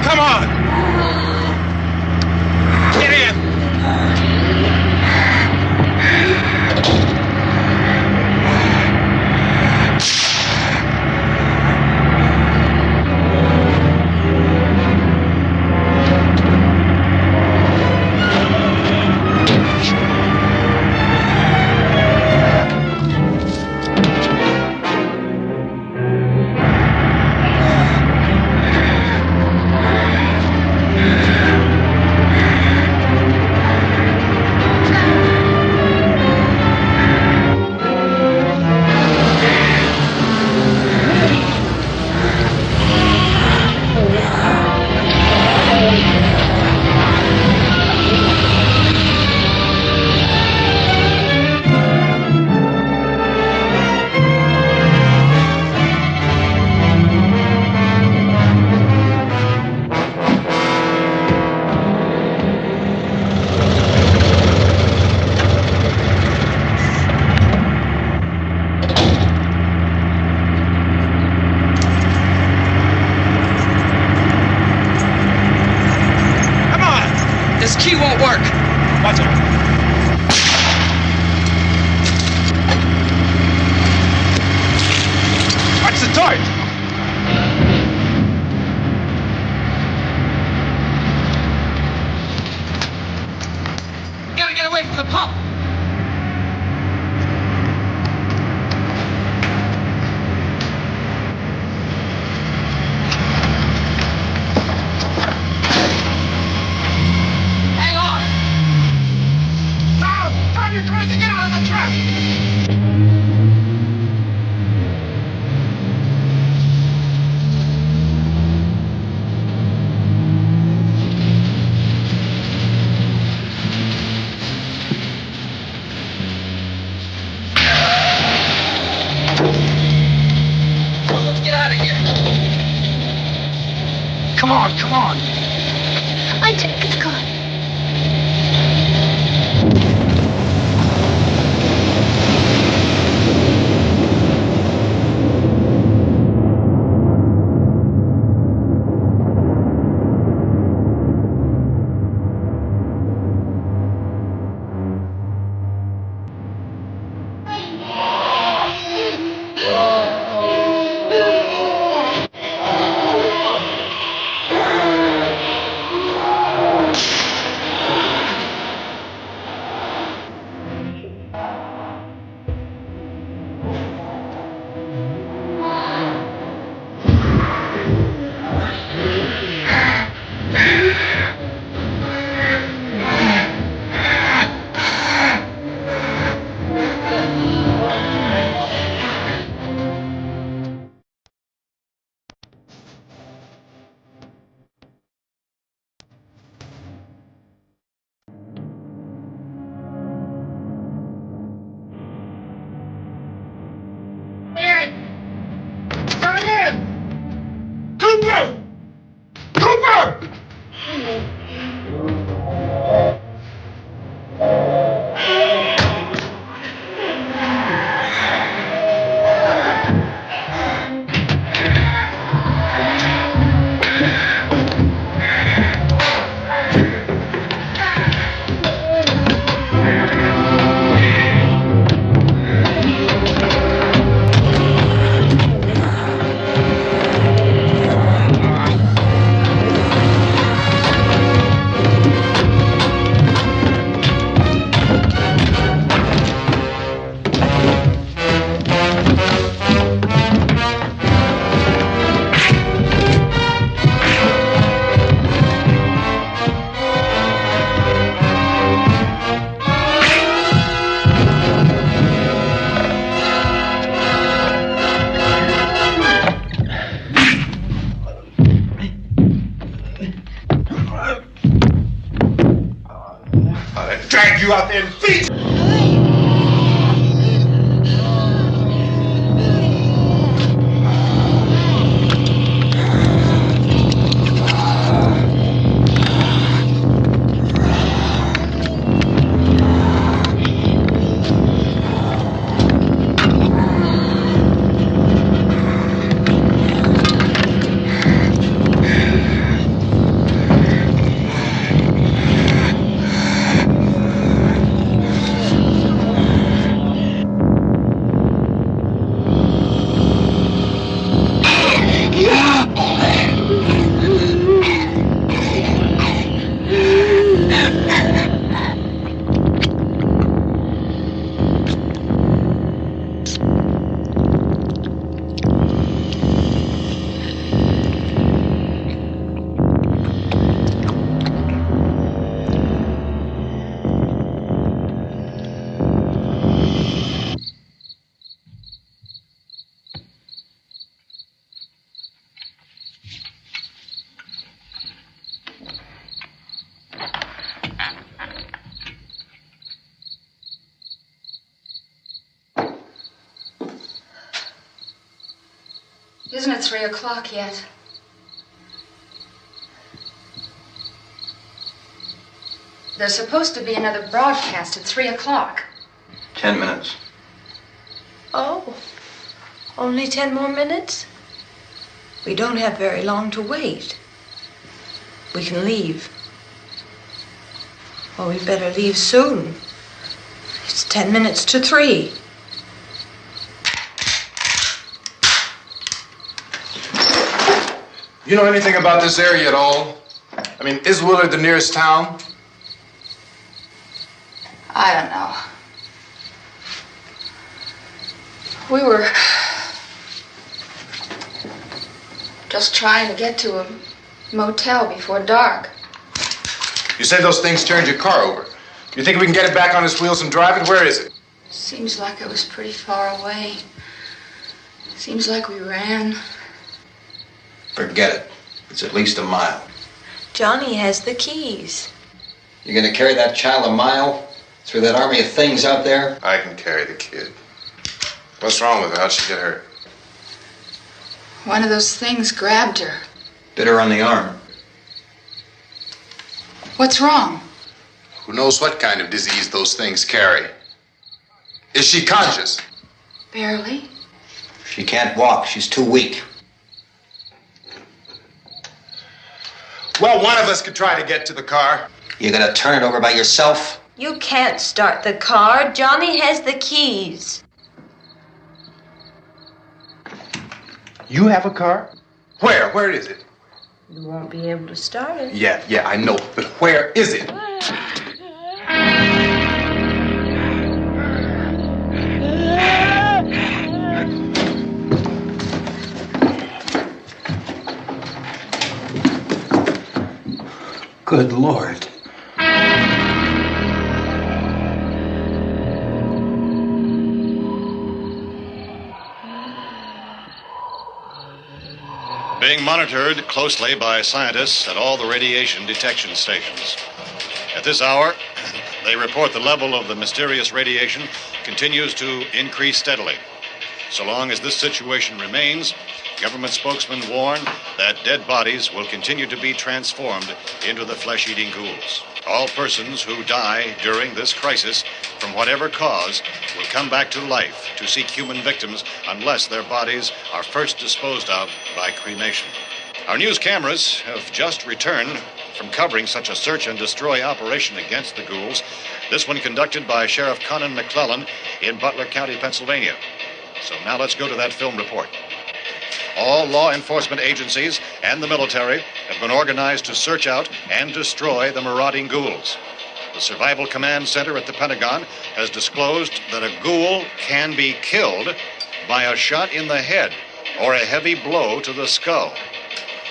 Come on! Get in! Watch it. Watch the torch. Gotta get away from the pump. Hang on. Now, turn your crazy, get out of the truck. Let's get out of here. Come on, come on. I take this car. Cooper! Cooper! Drag you out there and feed you. Isn't it 3 o'clock yet? There's supposed to be another broadcast at 3 o'clock. 10 minutes. Oh, only 10 more minutes? We don't have very long to wait. We can leave. Well, we better leave soon. It's 10 minutes to 3. You know anything about this area at all? I mean, is Willard the nearest town? I don't know. We were just trying to get to a motel before dark. You say those things turned your car over. You think we can get it back on its wheels and drive it? Where is it? Seems like it was pretty far away. Seems like we ran. Forget it. It's at least a mile. Johnny has the keys. You're gonna carry that child a mile through that army of things out there? I can carry the kid. What's wrong with her? How'd she get hurt? One of those things grabbed her. Bit her on the arm. What's wrong? Who knows what kind of disease those things carry? Is she conscious? Barely. She can't walk. She's too weak. Well, one of us could try to get to the car. You gonna turn it over by yourself? You can't start the car. Johnny has the keys. You have a car? Where? Where is it? You won't be able to start it. Yeah, I know. But where is it? Good Lord. Being monitored closely by scientists at all the radiation detection stations. At this hour, they report the level of the mysterious radiation continues to increase steadily. So long as this situation remains, government spokesmen warn that dead bodies will continue to be transformed into the flesh-eating ghouls. All persons who die during this crisis, from whatever cause, will come back to life to seek human victims unless their bodies are first disposed of by cremation. Our news cameras have just returned from covering such a search and destroy operation against the ghouls, this one conducted by Sheriff Conan McClellan in Butler County, Pennsylvania. So now let's go to that film report. All law enforcement agencies and the military have been organized to search out and destroy the marauding ghouls. The Survival Command Center at the Pentagon has disclosed that a ghoul can be killed by a shot in the head or a heavy blow to the skull.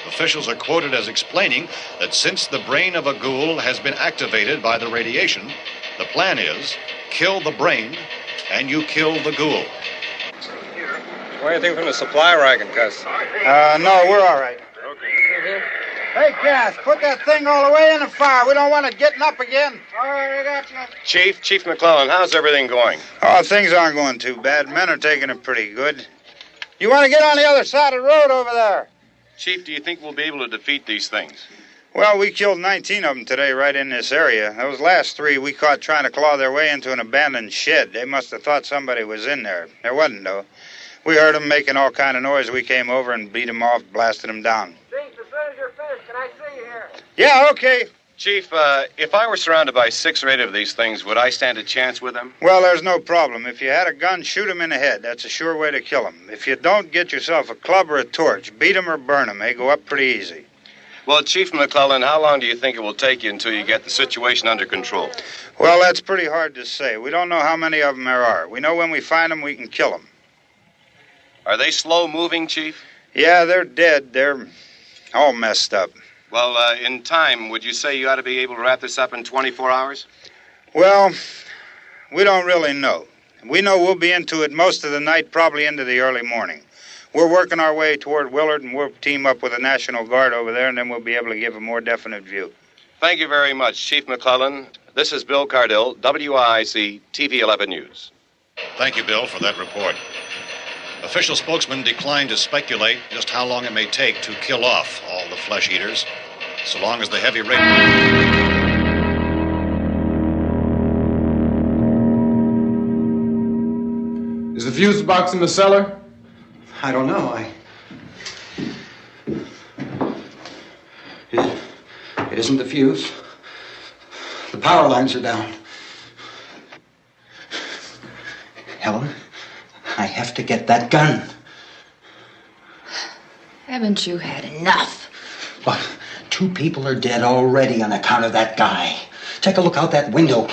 Officials are quoted as explaining that since the brain of a ghoul has been activated by the radiation, the plan is kill the brain and you kill the ghoul. Want anything from the supply wagon, Cuz? No, we're all right. Okay. Hey, Cass, put that thing all the way in the fire. We don't want it getting up again. All right, I got you. Chief McClellan, how's everything going? Oh, things aren't going too bad. Men are taking it pretty good. You want to get on the other side of the road over there? Chief, do you think we'll be able to defeat these things? Well, we killed 19 of them today right in this area. Those last 3 we caught trying to claw their way into an abandoned shed. They must have thought somebody was in there. There wasn't, though. We heard them making all kind of noise. We came over and beat them off, blasted them down. Chief, as soon as you're finished, can I see you here? Yeah, okay. Chief, if I were surrounded by 6 or 8 of these things, would I stand a chance with them? Well, there's no problem. If you had a gun, shoot them in the head. That's a sure way to kill them. If you don't, get yourself a club or a torch. Beat them or burn them. They go up pretty easy. Well, Chief McClellan, how long do you think it will take you until you get the situation under control? Well, that's pretty hard to say. We don't know how many of them there are. We know when we find them, we can kill them. Are they slow-moving, Chief? Yeah, they're dead. They're all messed up. Well, in time, would you say you ought to be able to wrap this up in 24 hours? Well, we don't really know. We know we'll be into it most of the night, probably into the early morning. We're working our way toward Willard, and we'll team up with the National Guard over there, and then we'll be able to give a more definite view. Thank you very much, Chief McClellan. This is Bill Cardill, WIC TV 11 News. Thank you, Bill, for that report. Official spokesmen declined to speculate just how long it may take to kill off all the flesh eaters, so long as the heavy rain... Is the fuse box in the cellar? I don't know. It isn't the fuse. The power lines are down. Helen, I have to get that gun. Haven't you had enough? But 2 people are dead already on account of that guy. Take a look out that window.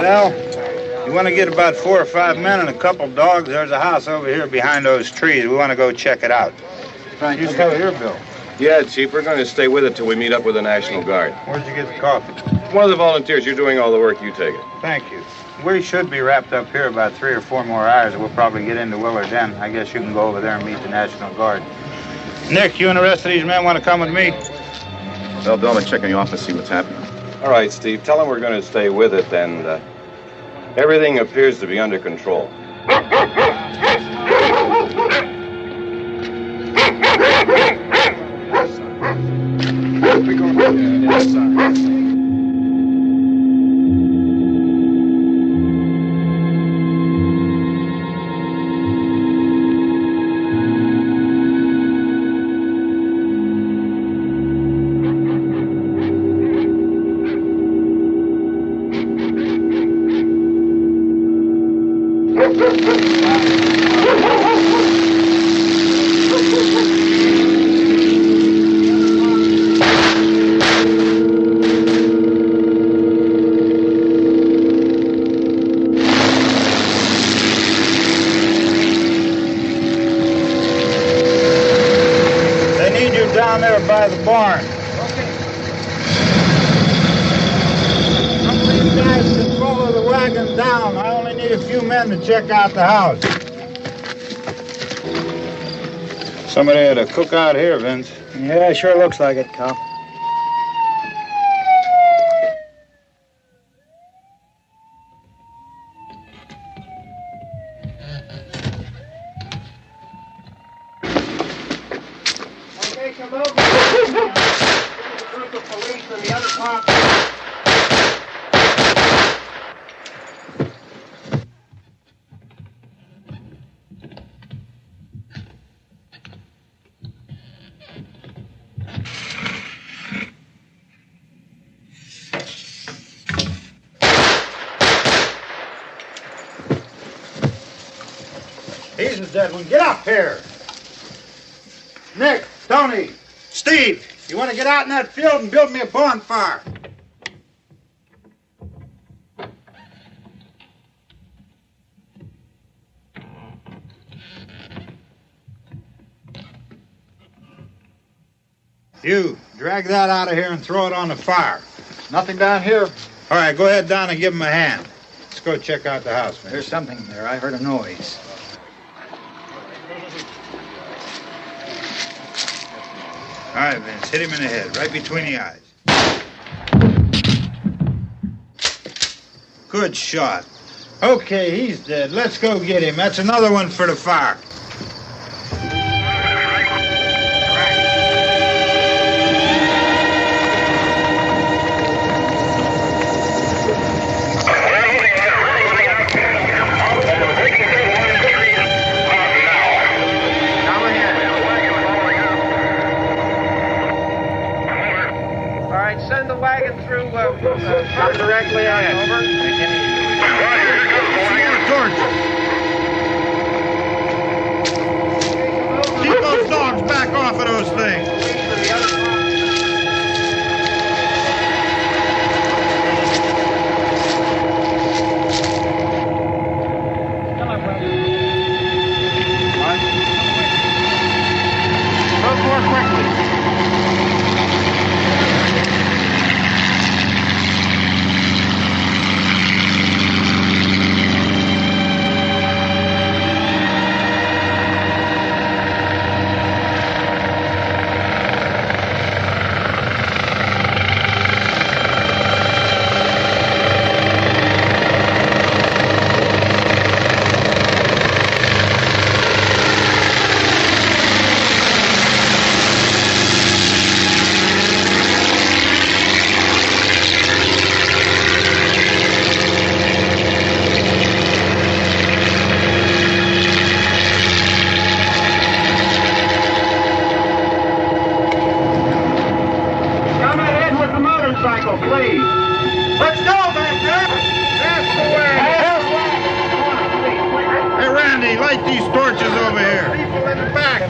Well, you want to get about 4 or 5 men and a couple dogs? There's a house over here behind those trees. We want to go check it out. Frank, You stay here, Bill. Yeah, Chief, we're going to stay with it till we meet up with the National Guard. Where'd you get the coffee? One of the volunteers. You're doing all the work. You take it. Thank you. We should be wrapped up here about 3 or 4 more hours. We'll probably get into Willard then. I guess you can go over there and meet the National Guard. Nick, you and the rest of these men want to come with me? Well, Bill, I'm checking the office, see what's happening. All right, Steve. Tell them we're going to stay with it, and everything appears to be under control. Down there by the barn. Some of these guys can follow the wagon down. I only need a few men to check out the house. Somebody had a cookout here, Vince. Yeah, sure looks like it, Cal. Come over. There's a group of police in the other part. He's the dead one. Get up here. Nick, Tony, Steve, you want to get out in that field and build me a bonfire? You, drag that out of here and throw it on the fire. Nothing down here. All right, go ahead down and give him a hand. Let's go check out the house, man. There's something there. I heard a noise. All right, Vince, hit him in the head, right between the eyes. Good shot. Okay, he's dead. Let's go get him. That's another one for the fire. Send the wagon through, come directly on over. Keep those dogs back off of those things. Move more quickly. Please. Let's go back there. That's the way. Hey, Randy, light these torches over here. People in the back.